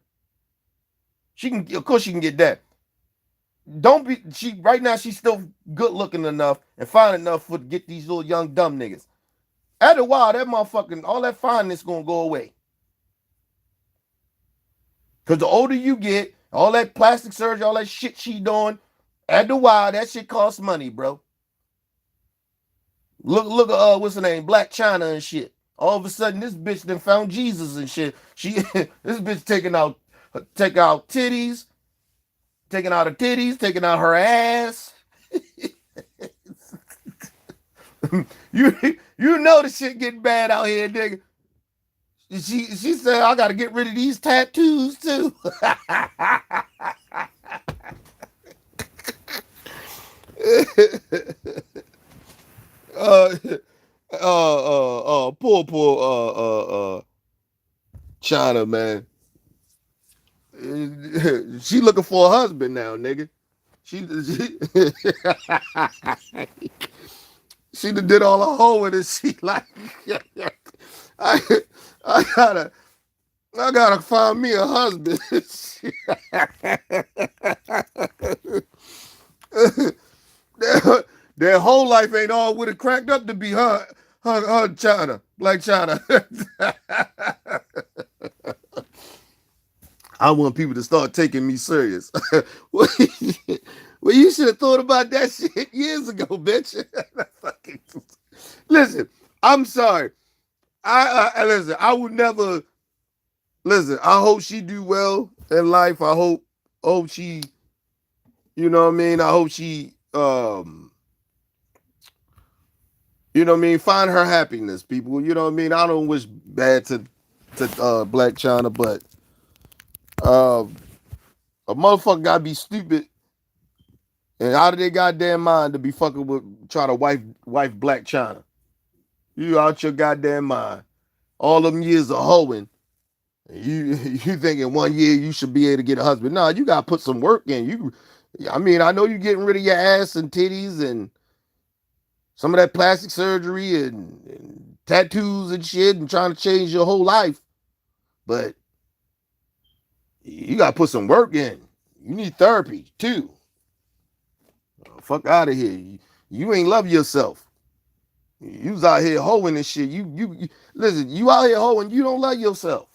She can, of course, she can get that. Don't be she right now. She's still good looking enough and fine enough to get these little young dumb niggas. After a while, that motherfucking all that fineness gonna go away. Cause the older you get, all that plastic surgery, all that shit she doing, after a while, that shit costs money, bro. Look at what's her name, Black China and shit. All of a sudden, this bitch then found Jesus and shit. She this bitch take out titties, taking out her titties, taking out her ass. you know the shit getting bad out here, nigga. She said I gotta get rid of these tattoos too. uh, poor China, man. She looking for a husband now, nigga. She she did all the hoeing and she like I I gotta I gotta find me a husband. Their whole life ain't all what it cracked up to be her China, Black China. I want people to start taking me serious. Well, you should have thought about that shit years ago, bitch. Listen, I'm sorry. I listen. I would never listen. I hope she do well in life. I hope she, you know what I mean. I hope she, you know what I mean. Find her happiness, people. You know what I mean. I don't wish bad to Black China, but uh, a motherfucker gotta be stupid and out of their goddamn mind to be fucking with try to wife Black China. You out your goddamn mind. All them years of hoeing. You think in 1 year you should be able to get a husband. No, you gotta put some work in. I mean, I know you're getting rid of your ass and titties and some of that plastic surgery and tattoos and shit and trying to change your whole life. But you gotta put some work in. You need therapy too. Fuck out of here. You ain't love yourself. You was out here hoeing and shit. You listen, you out here hoeing, you don't love yourself.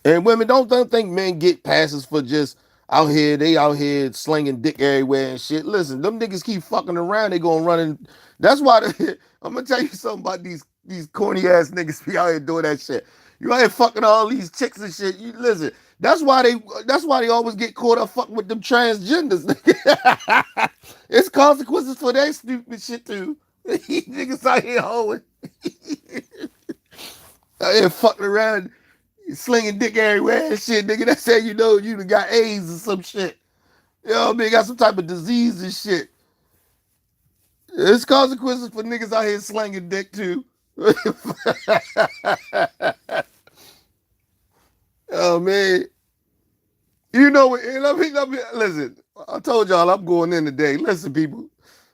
And women don't think men get passes for just they out here slinging dick everywhere and shit. Listen, them niggas keep fucking around, they gonna run in. That's why I'm gonna tell you something about these corny ass niggas be out here doing that shit. You out here fucking all these chicks and shit. You listen, that's why they always get caught up fucking with them transgenders. It's consequences for that stupid shit too. Niggas out here hoeing. Out here fucking around slinging dick everywhere and shit, nigga. That's how you know you done got AIDS or some shit. You know what I mean? Got some type of disease and shit. There's consequences for niggas out here slinging dick too. Oh man. You know what? Let me listen. I told y'all I'm going in today. Listen, people.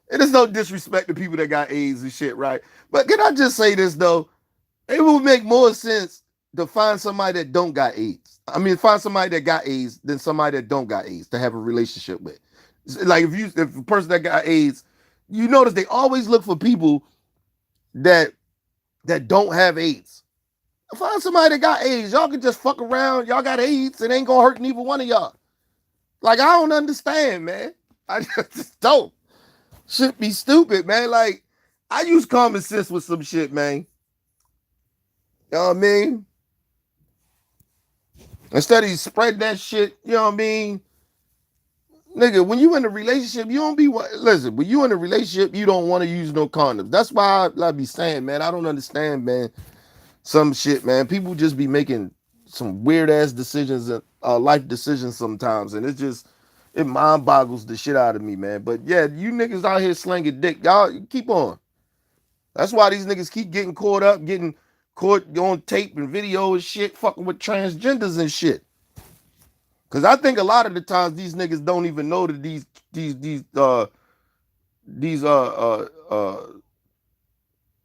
It is no disrespect to people that got AIDS and shit, right? But can I just say this though? It would make more sense to find somebody that don't got AIDS. I mean, find somebody that got AIDS than somebody that don't got AIDS to have a relationship with. Like if a person that got AIDS, you notice they always look for people that don't have AIDS. Find somebody that got AIDS. Y'all can just fuck around. Y'all got AIDS. It ain't gonna hurt neither one of y'all. Like, I don't understand, man. I just don't. Shit be stupid, man. Like, I use common sense with some shit, man. You know what I mean? Instead of spread that shit, you know what I mean? Nigga, when you in a relationship, you don't be listen. When you in a relationship, you don't want to use no condoms. That's why I be saying, man. I don't understand, man. Some shit, man. People just be making some weird ass decisions, life decisions sometimes, and it mind boggles the shit out of me, man. But yeah, you niggas out here slinging dick, y'all keep on. That's why these niggas keep getting caught up, getting caught on tape and video and shit, fucking with transgenders and shit. Cause I think a lot of the times these niggas don't even know that these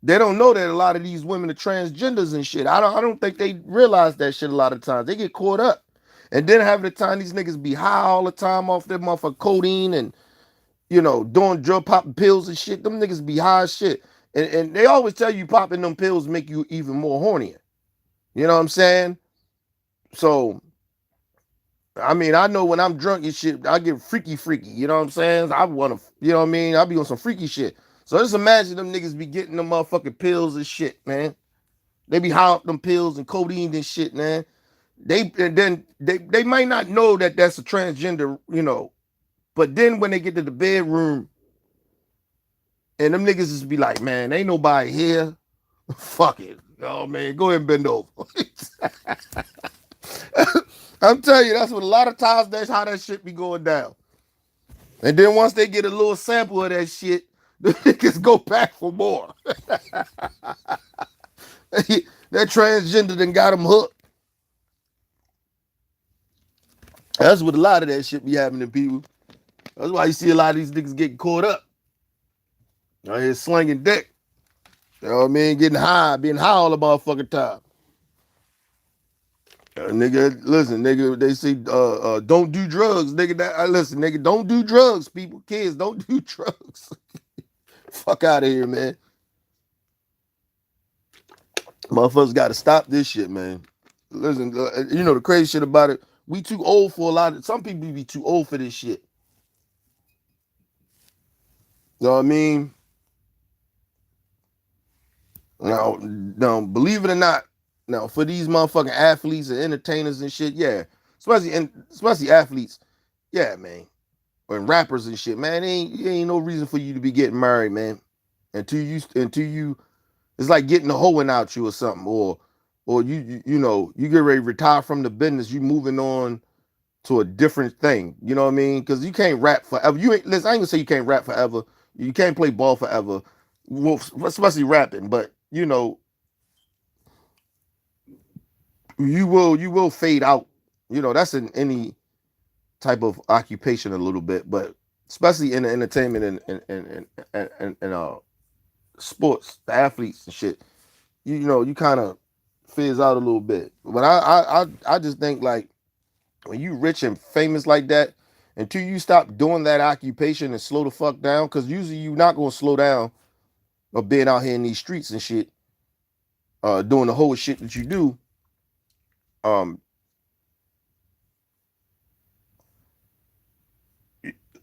they don't know that a lot of these women are transgenders and shit. I don't think they realize that shit a lot of times. They get caught up. And then having the time these niggas be high all the time off their motherfucking codeine and doing drug popping pills and shit. Them niggas be high as shit. And they always tell you popping them pills make you even more hornier. You know what I'm saying? So I mean, I know when I'm drunk and shit, I get freaky. You know what I'm saying? I want to, you know what I mean? I be on some freaky shit. So just imagine them niggas be getting them motherfucking pills and shit, man. They be high up them pills and codeine and shit, man. They might not know that that's a transgender, but then when they get to the bedroom and them niggas just be like, man, ain't nobody here. Fuck it. Oh man, go ahead and bend over. I'm telling you, that's what a lot of times that's how that shit be going down. And then once they get a little sample of that shit, the niggas go back for more. That transgender done got them hooked. That's what a lot of that shit be happening to people. That's why you see a lot of these niggas getting caught up. Out here slinging dick. You know what I mean? Getting high, being high all the motherfucking time. Nigga, listen, nigga, they say don't do drugs. Nigga, listen, nigga, don't do drugs, people. Kids, don't do drugs. Fuck out of here, man. Motherfuckers got to stop this shit, man. Listen, the crazy shit about it, we too old for a lot of, some people be too old for this shit. You know what I mean? Now, believe it or not, now for these motherfucking athletes and entertainers and shit, yeah, especially athletes, yeah, man, and rappers and shit, man, ain't no reason for you to be getting married, man, until you, it's like getting a hoeing out you or something, or you get ready to retire from the business, you moving on to a different thing, you know what I mean? Because you can't rap forever. You ain't listen. I ain't gonna say you can't rap forever. You can't play ball forever, well, especially rapping. But you will fade out. That's in any type of occupation a little bit, but especially in the entertainment and sports, the athletes and shit. You kind of fizz out a little bit. But I just think like when you rich and famous like that, until you stop doing that occupation and slow the fuck down, because usually you're not gonna slow down or being out here in these streets and shit, doing the whole shit that you do. Um,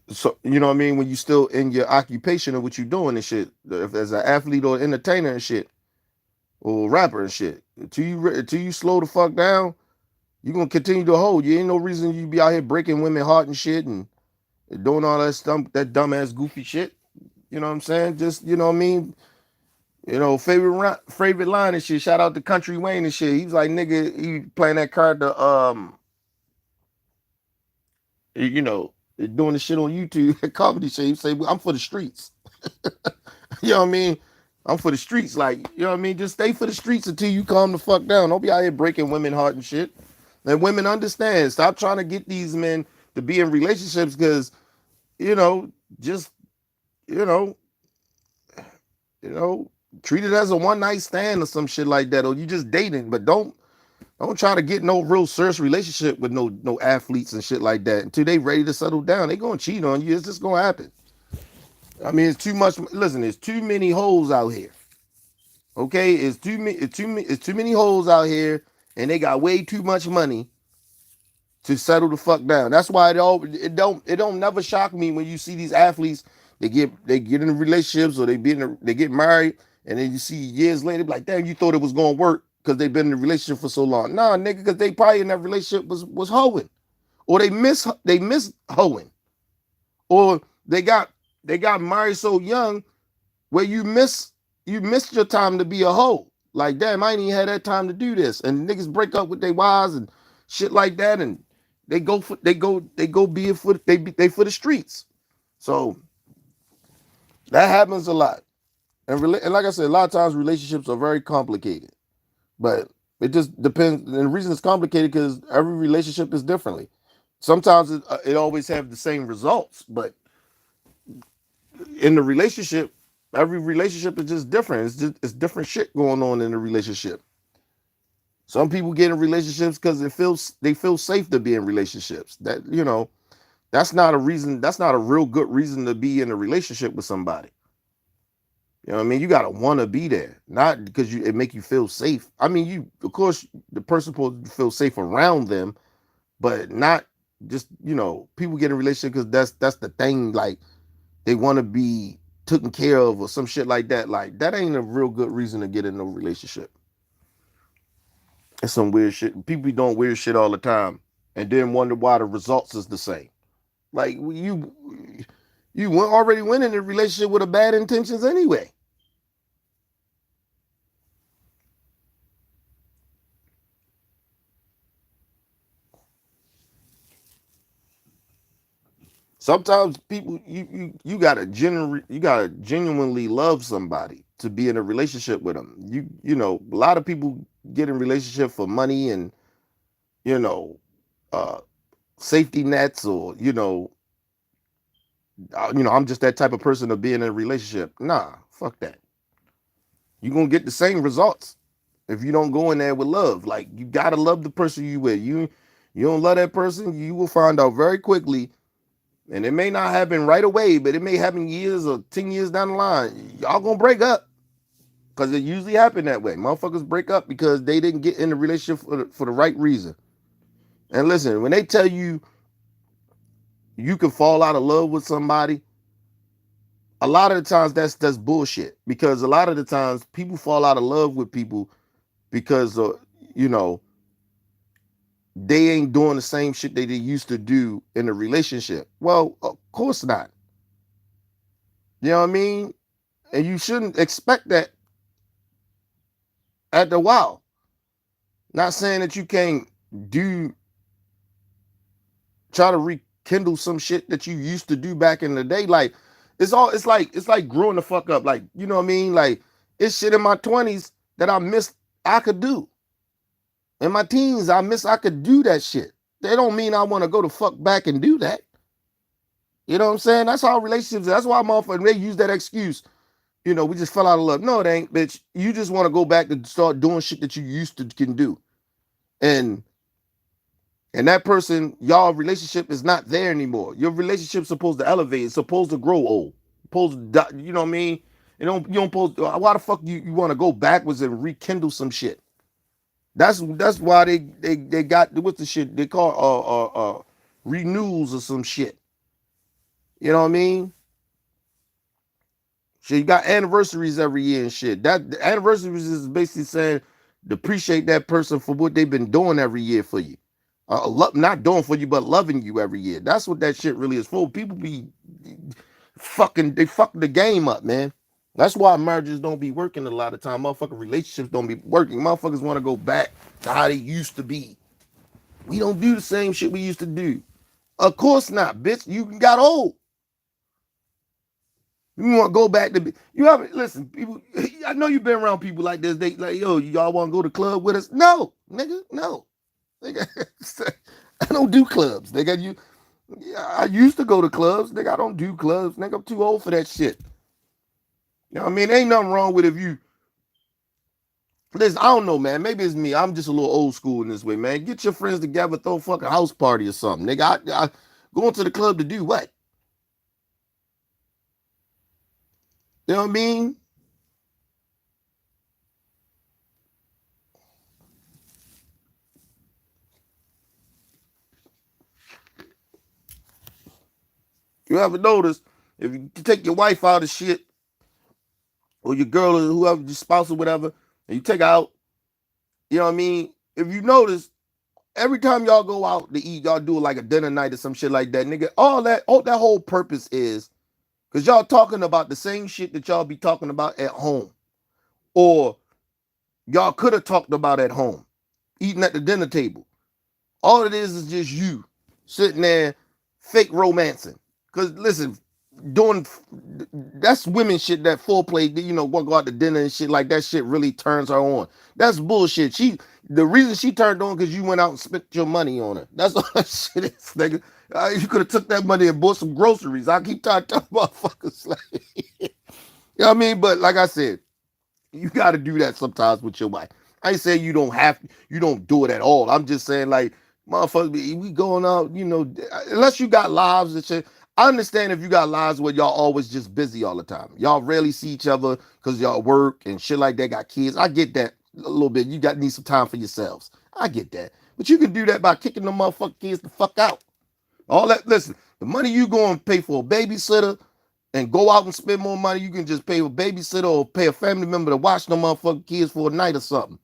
so you know what I mean, when you still in your occupation of what you doing and shit, if as an athlete or entertainer and shit, or rapper and shit, until you slow the fuck down, you gonna continue to hold. You ain't no reason you be out here breaking women heart and shit and doing all that dumbass goofy shit. You know what I'm saying? Just you know what I mean. Favorite line and shit. Shout out to Country Wayne and shit. He's like, nigga, he playing that card to doing the shit on YouTube, comedy shit. He say, I'm for the streets. You know what I mean? I'm for the streets. Like, you know what I mean? Just stay for the streets until you calm the fuck down. Don't be out here breaking women heart and shit. And women understand. Stop trying to get these men to be in relationships because, you know, just, you know, you know, treat it as a one night stand or some shit like that, or you just dating, but don't try to get no real serious relationship with no athletes and shit like that until they ready to settle down. They gonna cheat on you. It's just gonna happen. I mean, it's too much. Listen, there's too many hoes out here. Okay, it's too many hoes out here, and they got way too much money to settle the fuck down. That's why it don't never shock me when you see these athletes. They get in relationships or they get married, and then you see years later like, damn, you thought it was gonna work because they've been in a relationship for so long. Nah, nigga, because they probably in that relationship was hoeing, or they miss hoeing, or they got married so young where you missed your time to be a hoe. Like, damn, I ain't even had that time to do this. And niggas break up with their wives and shit like that, and they go be it for they for the streets. So that happens a lot. And like I said, a lot of times relationships are very complicated. But it just depends. And the reason it's complicated because every relationship is differently. Sometimes it always have the same results, but in the relationship, every relationship is just different. It's different shit going on in the relationship. Some people get in relationships because they feel safe to be in relationships. That's not a reason. That's not a real good reason to be in a relationship with somebody. You know what I mean? You gotta want to be there, not because it make you feel safe. I mean, you of course the person supposed to feel safe around them, but not just people get in a relationship because that's the thing. Like they want to be taken care of or some shit like that. Like that ain't a real good reason to get in a relationship. It's some weird shit. People be doing weird shit all the time, and then wonder why the results is the same. Like you already went in a relationship with a bad intentions anyway. Sometimes people you gotta genuinely love somebody to be in a relationship with them. A lot of people get in relationship for money and you know uh safety nets, or I'm just that type of person to be in a relationship. Nah, fuck that. You're gonna get the same results if you don't go in there with love. Like you gotta love the person you with. You don't love that person, you will find out very quickly. And it may not happen right away, but it may happen years or 10 years down the line. Y'all gonna break up. Because it usually happen that way. Motherfuckers break up because they didn't get in the relationship for the right reason. And listen, when they tell you you can fall out of love with somebody, a lot of the times that's bullshit. Because a lot of the times people fall out of love with people because you know they ain't doing the same shit they used to do in a relationship. Well, of course not. You know what I mean? And you shouldn't expect that at the while. Not saying that you can't do try to rekindle some shit that you used to do back in the day. Like it's like growing the fuck up. Like, you know what I mean? Like it's shit in my 20s that I missed I could do. In my teens, I could do that shit. They don't mean I want to go to fuck back and do that. You know what I'm saying? That's how relationships. That's why motherfuckers they use that excuse. We just fell out of love. No, it ain't, bitch. You just want to go back and start doing shit that you used to can do. And that person, y'all relationship is not there anymore. Your relationship's supposed to elevate. It's supposed to grow old. Supposed to, you know what I mean? You don't supposed. Why the fuck you want to go backwards and rekindle some shit? That's why they got what's the shit they call renewals or some shit. You know what I mean? Shit, you got anniversaries every year and shit. That the anniversaries is basically saying to appreciate that person for what they've been doing every year for you. Not doing for you, but loving you every year. That's what that shit really is for. People be they fuck the game up, man. That's why marriages don't be working a lot of time. Motherfucking relationships don't be working. Motherfuckers want to go back to how they used to be. We don't do the same shit we used to do. Of course not, bitch. You got old. You want to go back to you haven't listen, people. I know you've been around people like this. They like, yo, y'all want to go to the club with us? No, nigga, no. Nigga, I don't do clubs. Nigga, I used to go to clubs. Nigga, I don't do clubs. Nigga, I'm too old for that shit. You know what I mean? Ain't nothing wrong with if you listen, I don't know, man. Maybe it's me. I'm just a little old school in this way, man. Get your friends together, throw a fucking house party or something. Nigga, I going to the club to do what? You know what I mean? You ever notice if you take your wife out of shit or your girl or whoever, your spouse or whatever, and you take her out, you know what I mean? If you notice, every time y'all go out to eat, y'all do like a dinner night or some shit like that, nigga. All that whole purpose is because y'all talking about the same shit that y'all be talking about at home. Or y'all could have talked about at home, eating at the dinner table. All it is just you sitting there fake romancing. Cause listen, doing that's women shit, that foreplay, you know, want to go out to dinner and shit like that shit really turns her on. That's bullshit. The reason she turned on because you went out and spent your money on her. That's all that shit is, nigga. You could have took that money and bought some groceries. I keep trying to tell motherfuckers like, you know what I mean? But like I said, you got to do that sometimes with your wife. I ain't saying you don't do it at all. I'm just saying like, motherfuckers, we going out, you know, unless you got lives and shit. I understand if you got lives where y'all always just busy all the time. Y'all rarely see each other because y'all work and shit like that. Got kids. I get that a little bit. You got need some time for yourselves. I get that. But you can do that by kicking the motherfucking kids the fuck out. All that. Listen, the money you going to pay for a babysitter and go out and spend more money, you can just pay a babysitter or pay a family member to watch no motherfucking kids for a night or something.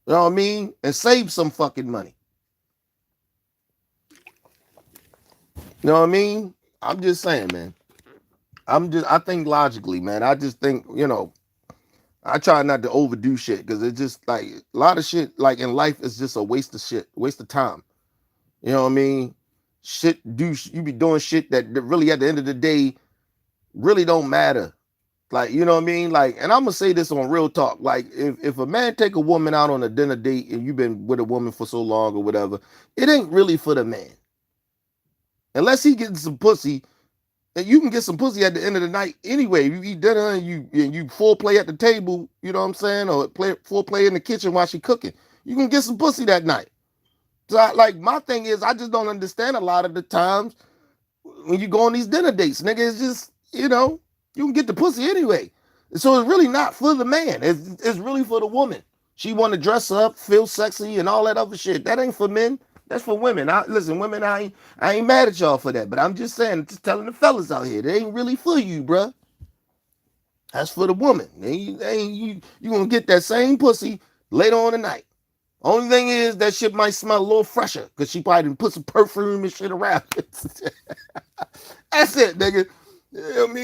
You know what I mean? And save some fucking money. You know what I mean? I'm just saying, man. I think logically, man. I just think, you know, I try not to overdo shit because it's just like a lot of shit, like in life, is just a waste of shit, waste of time. You know what I mean? You be doing shit that really at the end of the day really don't matter. Like, you know what I mean? Like, and I'm gonna say this on real talk. Like, if a man take a woman out on a dinner date and you've been with a woman for so long or whatever, it ain't really for the man. Unless he getting some pussy, and you can get some pussy at the end of the night anyway. You eat dinner and you full play at the table, you know what I'm saying? Or play full play in the kitchen while she cooking. You can get some pussy that night. So like my thing is I just don't understand a lot of the times when you go on these dinner dates, nigga, it's just, you know, you can get the pussy anyway. So it's really not for the man. It's really for the woman. She want to dress up, feel sexy, and all that other shit. That ain't for men. That's for women. Listen, women, I ain't mad at y'all for that, but I'm just saying, just telling the fellas out here, they ain't really for you, bruh. That's for the woman. You gonna get that same pussy later on tonight. Only thing is that shit might smell a little fresher because she probably didn't put some perfume and shit around it. That's it, nigga. You know what I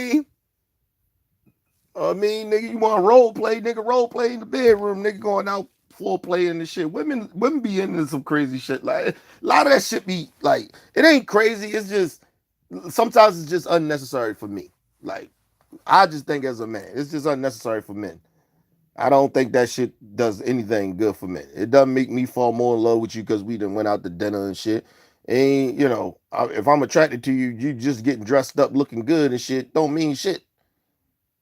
mean? Nigga, you want to role play, nigga, role play in the bedroom, nigga, going out foreplay and the shit. Women be into some crazy shit. Like a lot of that shit be like, it ain't crazy. It's just sometimes it's just unnecessary for me. Like I just think as a man, it's just unnecessary for men. I don't think that shit does anything good for men. It doesn't make me fall more in love with you because we done went out to dinner and shit. And you know, if I'm attracted to you, you just getting dressed up, looking good and shit, don't mean shit.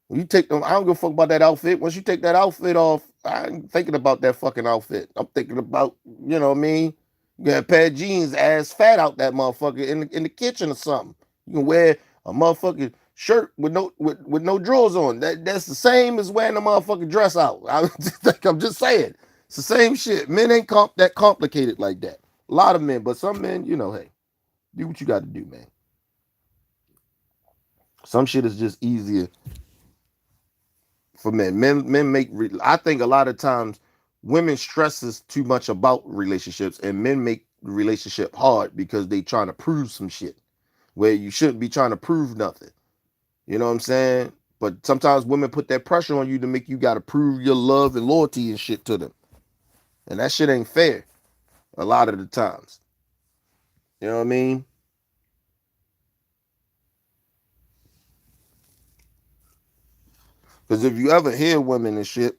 When you take them, I don't give a fuck about that outfit. Once you take that outfit off, I ain't thinking about that fucking outfit. I'm thinking about, you know what I mean? You got a pair of jeans, ass fat out that motherfucker in the kitchen or something. You can wear a motherfucking shirt with no drawers on. That's the same as wearing a motherfucking dress out. I'm just saying. It's the same shit. Men ain't that complicated like that. A lot of men, but some men, you know, hey, do what you got to do, man. Some shit is just easier for men. Men make. I think a lot of times women stresses too much about relationships, and men make the relationship hard because they trying to prove some shit where you shouldn't be trying to prove nothing. You know what I'm saying? But sometimes women put that pressure on you to make you got to prove your love and loyalty and shit to them, and that shit ain't fair. A lot of the times, you know what I mean? Because if you ever hear women and shit,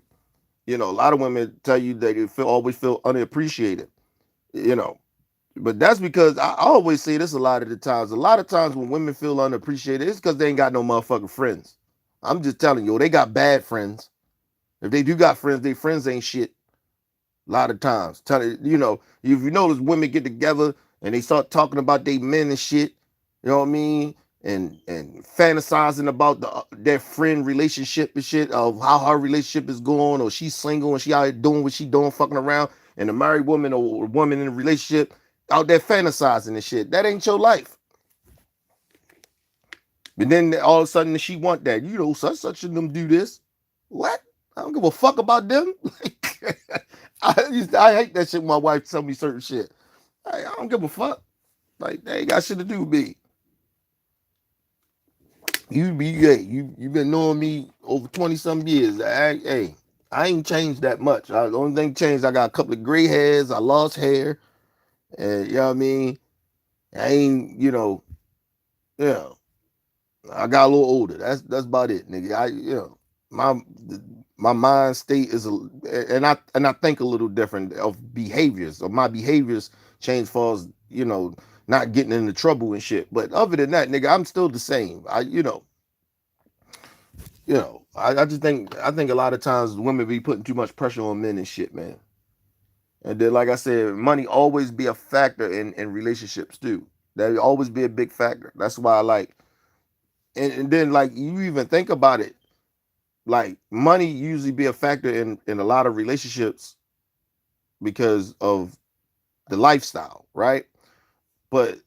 You know, a lot of women tell you that they always feel unappreciated. You know, but that's because I always say this a lot of the times. A lot of times when women feel unappreciated, it's because they ain't got no motherfucking friends. I'm just telling you, they got bad friends. If they do got friends, they friends ain't shit. A lot of times, you know, if you notice, women get together and they start talking about they men and shit. You know what I mean? And fantasizing about their friend relationship and shit of how her relationship is going, or she's single and she out here doing what she doing, fucking around, and a married woman or a woman in a relationship out there fantasizing and shit. That ain't your life. But then all of a sudden she want that. You know, such and them do this. What? I don't give a fuck about them. I hate that shit when my wife tell me certain shit. I don't give a fuck. Like, they ain't got shit to do with me. You been knowing me over 20 some years. I ain't changed that much. The only thing changed, I got a couple of gray hairs, I lost hair, and you know what I mean? I ain't, you know, I got a little older. That's about it, nigga. My my mind state is and I think a little different of behaviors. Of my behaviors change for us, not getting into trouble and shit. But other than that, nigga, I'm still the same. I think a lot of times women be putting too much pressure on men and shit, man. And then, like I said, money always be a factor in relationships too. That always be a big factor. That's why I like, and then like you even think about it, like money usually be a factor in a lot of relationships because of the lifestyle, right? But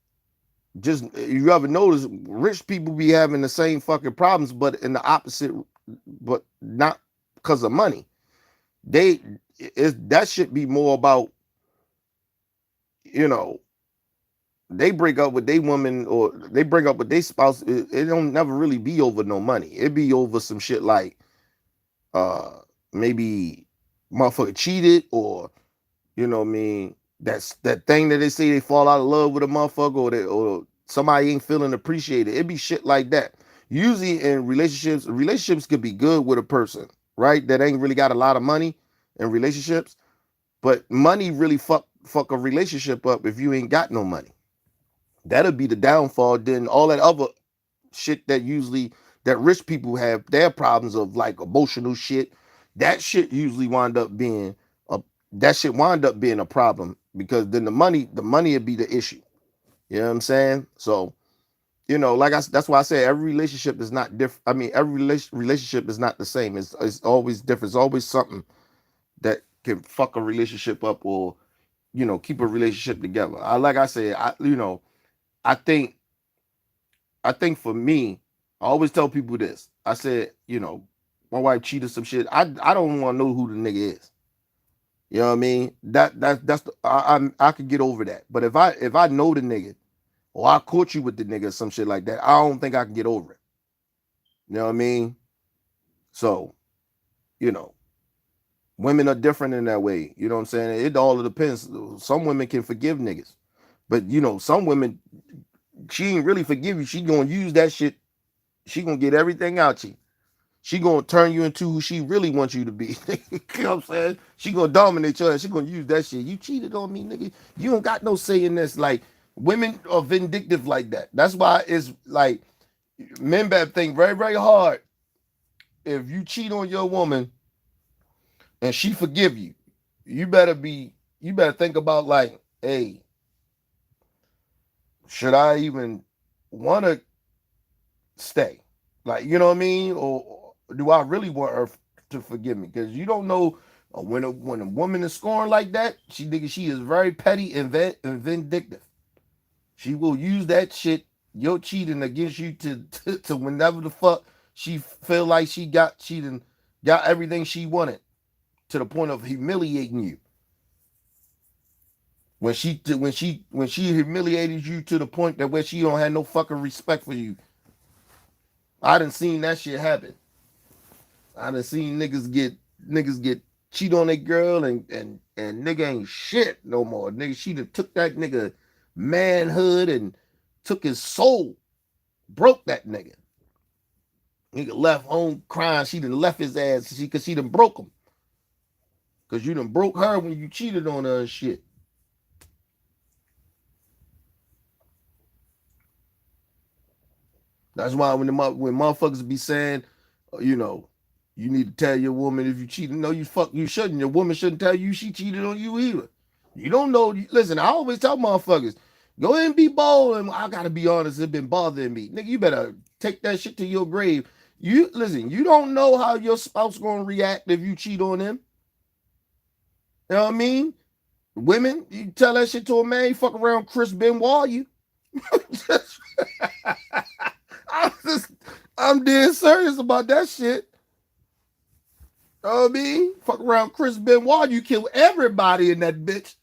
just you ever notice rich people be having the same fucking problems, but in the opposite, but not because of money. They is that should be more about, you know, they break up with their woman or they break up with their spouse. It don't never really be over no money. It be over some shit like uh maybe motherfucker cheated, or you know what I mean, that's that thing that they say they fall out of love with a motherfucker, or somebody ain't feeling appreciated. It be shit like that. Usually in relationships could be good with a person, right? That ain't really got a lot of money in relationships, but money really fuck a relationship up if you ain't got no money. That'll be the downfall. Then all that other shit that rich people have their problems of, like emotional shit, that shit usually wind up being a a problem, because then the money would be the issue. You know what I'm saying? So, like that's why I say every relationship is not different. I mean, every relationship is not the same. It's always different. It's always something that can fuck a relationship up, or keep a relationship together. Like I said, I think I think for me, I always tell people this. I said, my wife cheated some shit. I don't want to know who the nigga is. You know what I mean? I could get over that. But if I know the nigga, or I caught you with the nigga or some shit like that, I don't think I can get over it. You know what I mean? So, you know, women are different in that way. You know what I'm saying? It all depends. Some women can forgive niggas. But some women, she ain't really forgive you. She gonna use that shit. She gonna get everything out you. She gonna turn you into who she really wants you to be. You know what I'm saying? She gonna dominate you. She gonna use that shit. You cheated on me, nigga. You don't got no say in this. Like, women are vindictive like that. That's why it's like men better think very, very hard. If you cheat on your woman and she forgive you, you better think about, like, hey, should I even wanna stay? Like, you know what I mean? Or do I really want her to forgive me? Because you don't know, when a woman is scorned like that, she is very petty and vindictive. She will use that shit, your cheating against you, to whenever the fuck she feel like she done got everything she wanted, to the point of humiliating you. When she humiliated you to the point that where she don't have no fucking respect for you. I done seen that shit happen. I done seen niggas get cheat on a girl, and nigga ain't shit no more. Nigga, she done took that nigga manhood and took his soul, broke that nigga. Nigga left home crying. She done left his ass, cause she done broke him. Because you done broke her when you cheated on her and shit. That's why when motherfuckers be saying, you know, you need to tell your woman if you cheated. No, you shouldn't. Your woman shouldn't tell you she cheated on you either. You don't know. Listen, I always tell motherfuckers, go ahead and be bold. And I gotta be honest, it's been bothering me. Nigga, you better take that shit to your grave. You listen, you don't know how your spouse gonna react if you cheat on them. You know what I mean? Women, you tell that shit to a man, you fuck around Chris Benoit, you. I'm just, I'm dead serious about that shit. You know what I mean? Fuck around Chris Benoit, you kill everybody in that bitch.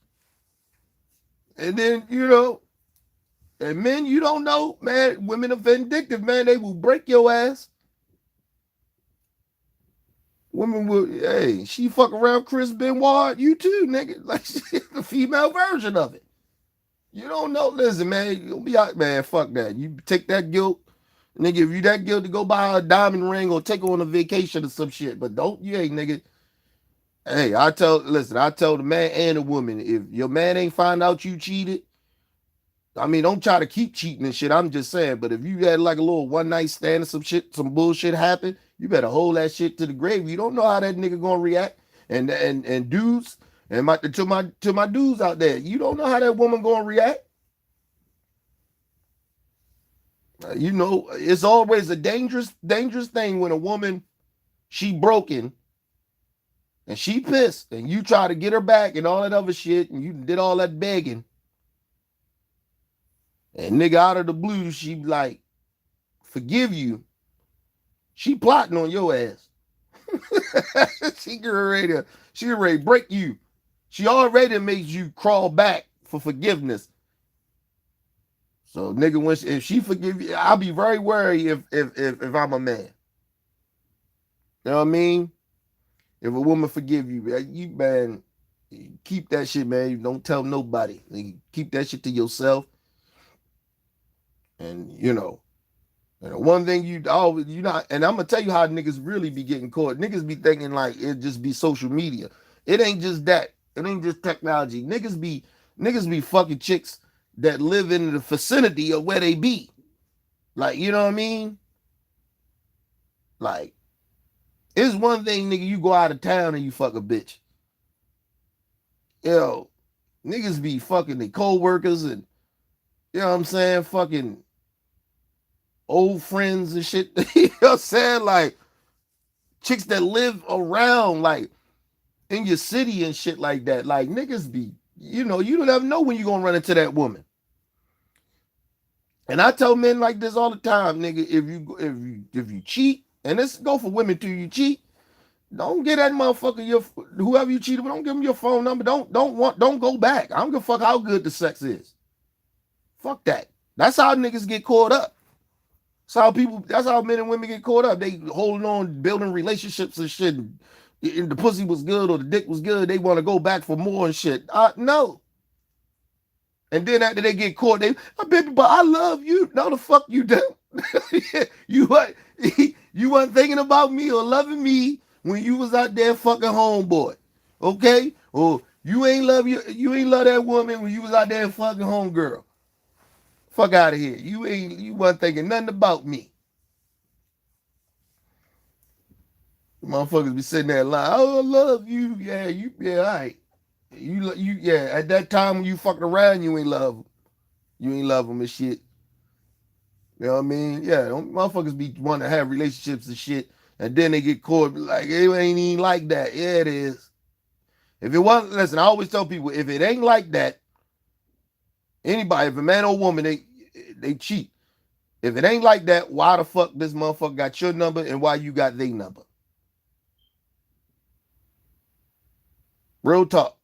And then, and men, you don't know, man, women are vindictive, man. They will break your ass. Women will, hey, she fuck around Chris Benoit, you too, nigga. Like, she's the female version of it. You don't know. Listen, man, you'll be out, man. Fuck that. You take that guilt, nigga. If you that guilty, go buy a diamond ring or take her on a vacation or some shit. But don't, hey, nigga. Hey, I tell the man and the woman, if your man ain't find out you cheated, I mean, don't try to keep cheating and shit. I'm just saying, but if you had like a little one night stand or some shit, some bullshit happen, you better hold that shit to the grave. You don't know how that nigga gonna react. And dudes, and my dudes out there, you don't know how that woman gonna react. It's always a dangerous thing when a woman she broken and she pissed and you try to get her back and all that other shit and you did all that begging. And nigga out of the blue, she like, forgive you. She plotting on your ass. She ready to break you. She already makes you crawl back for forgiveness. So nigga, if she forgive you, I'll be very wary if I'm a man. You know what I mean? If a woman forgive you, man, keep that shit, man. Don't tell nobody. Keep that shit to yourself. And and one thing you always and I'm gonna tell you how niggas really be getting caught. Niggas be thinking like it just be social media. It ain't just that. It ain't just technology. Niggas be fucking chicks that live in the vicinity of where they be. Like, you know what I mean? Like, it's one thing, nigga, you go out of town and you fuck a bitch. Yo, niggas be fucking their co-workers and you know what I'm saying, fucking old friends and shit. You know what I'm saying? Like chicks that live around like in your city and shit like that. Like niggas be, you don't ever know when you're gonna run into that woman. And I tell men like this all the time, nigga, if you cheat, and this go for women too, you cheat, don't get that motherfucker whoever you cheated with, don't give him your phone number. Don't go back. I don't give a fuck how good the sex is. Fuck that. That's how niggas get caught up. That's how men and women get caught up. They holding on, building relationships and shit. And the pussy was good or the dick was good. They want to go back for more and shit. No. And then after they get caught, baby, but I love you. No, the fuck you don't. you what? You wasn't thinking about me or loving me when you was out there fucking homeboy. Okay? Or you ain't love that woman when you was out there fucking homegirl. Fuck out of here. You wasn't thinking nothing about me. Motherfuckers be sitting there lying. Oh, I love you. Yeah, all right. Yeah, at that time when you fucking around, you ain't love them. You ain't love them and shit. You know what I mean? Yeah, motherfuckers be wanting to have relationships and shit, and then they get caught like, it ain't even like that. Yeah, it is. If it wasn't, listen, I always tell people, if it ain't like that, anybody, if a man or woman, they cheat. If it ain't like that, why the fuck this motherfucker got your number and why you got their number? Real talk.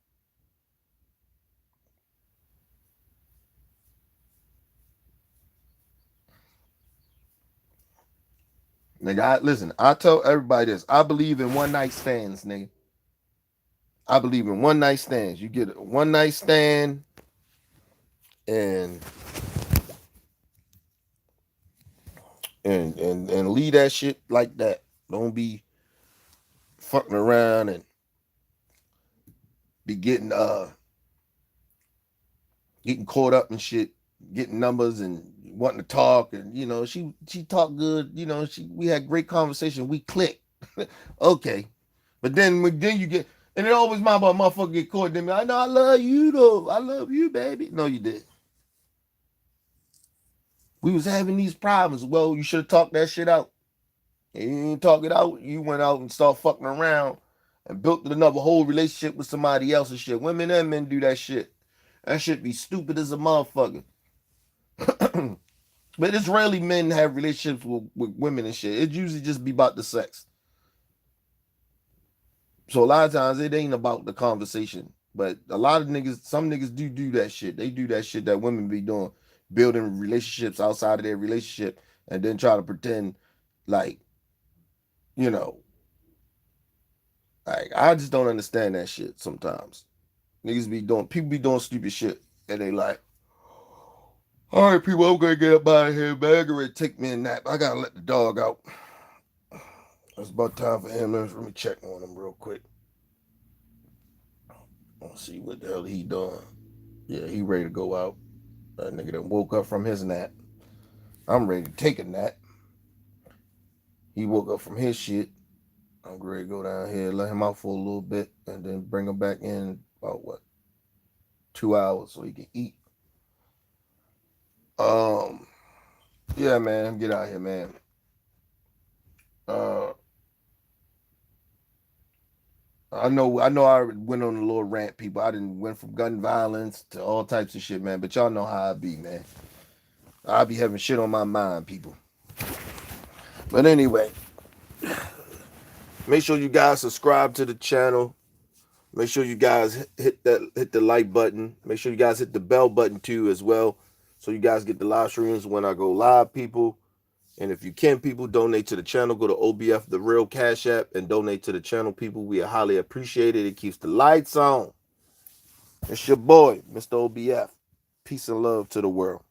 Nigga, listen, I tell everybody this. I believe in one night stands, nigga. I believe in one night stands. You get a one night stand and and leave that shit like that. Don't be fucking around and be getting caught up in shit, getting numbers and wanting to talk, and she talked good, we had great conversation, we clicked. Okay. But then you get, and it always mind about motherfucker get caught, then I know I love you though. I love you, baby. No, you did. We was having these problems. Well, you should have talked that shit out. And you didn't talk it out. You went out and started fucking around and built another whole relationship with somebody else and shit. Women and men do that shit. That shit be stupid as a motherfucker. But it's rarely men have relationships with women and shit. It usually just be about the sex. So a lot of times it ain't about the conversation. But a lot of niggas, some niggas do that shit. They do that shit that women be doing, building relationships outside of their relationship and then try to pretend like, you know, like I just don't understand that shit sometimes. People be doing stupid shit and they like, all right, people, I'm gonna get up out of here, man. I gotta take me a nap. I gotta let the dog out. It's about time for him. Let me check on him real quick. Let's see what the hell he doing. Yeah, he ready to go out. That nigga done woke up from his nap. I'm ready to take a nap. He woke up from his shit. I'm ready to go down here, let him out for a little bit, and then bring him back in about 2 hours so he can eat. Yeah, man, get out here, man. I know I went on a little rant, people. I didn't went from gun violence to all types of shit, man. But y'all know how I be, man. I be having shit on my mind, people. But anyway, make sure you guys subscribe to the channel. Make sure you guys hit the like button. Make sure you guys hit the bell button too as well, so you guys get the live streams when I go live, people. And if you can, people, donate to the channel. Go to OBF The Real Cash App and donate to the channel, people. We are highly appreciated. It keeps the lights on. It's your boy, Mr. OBF. Peace and love to the world.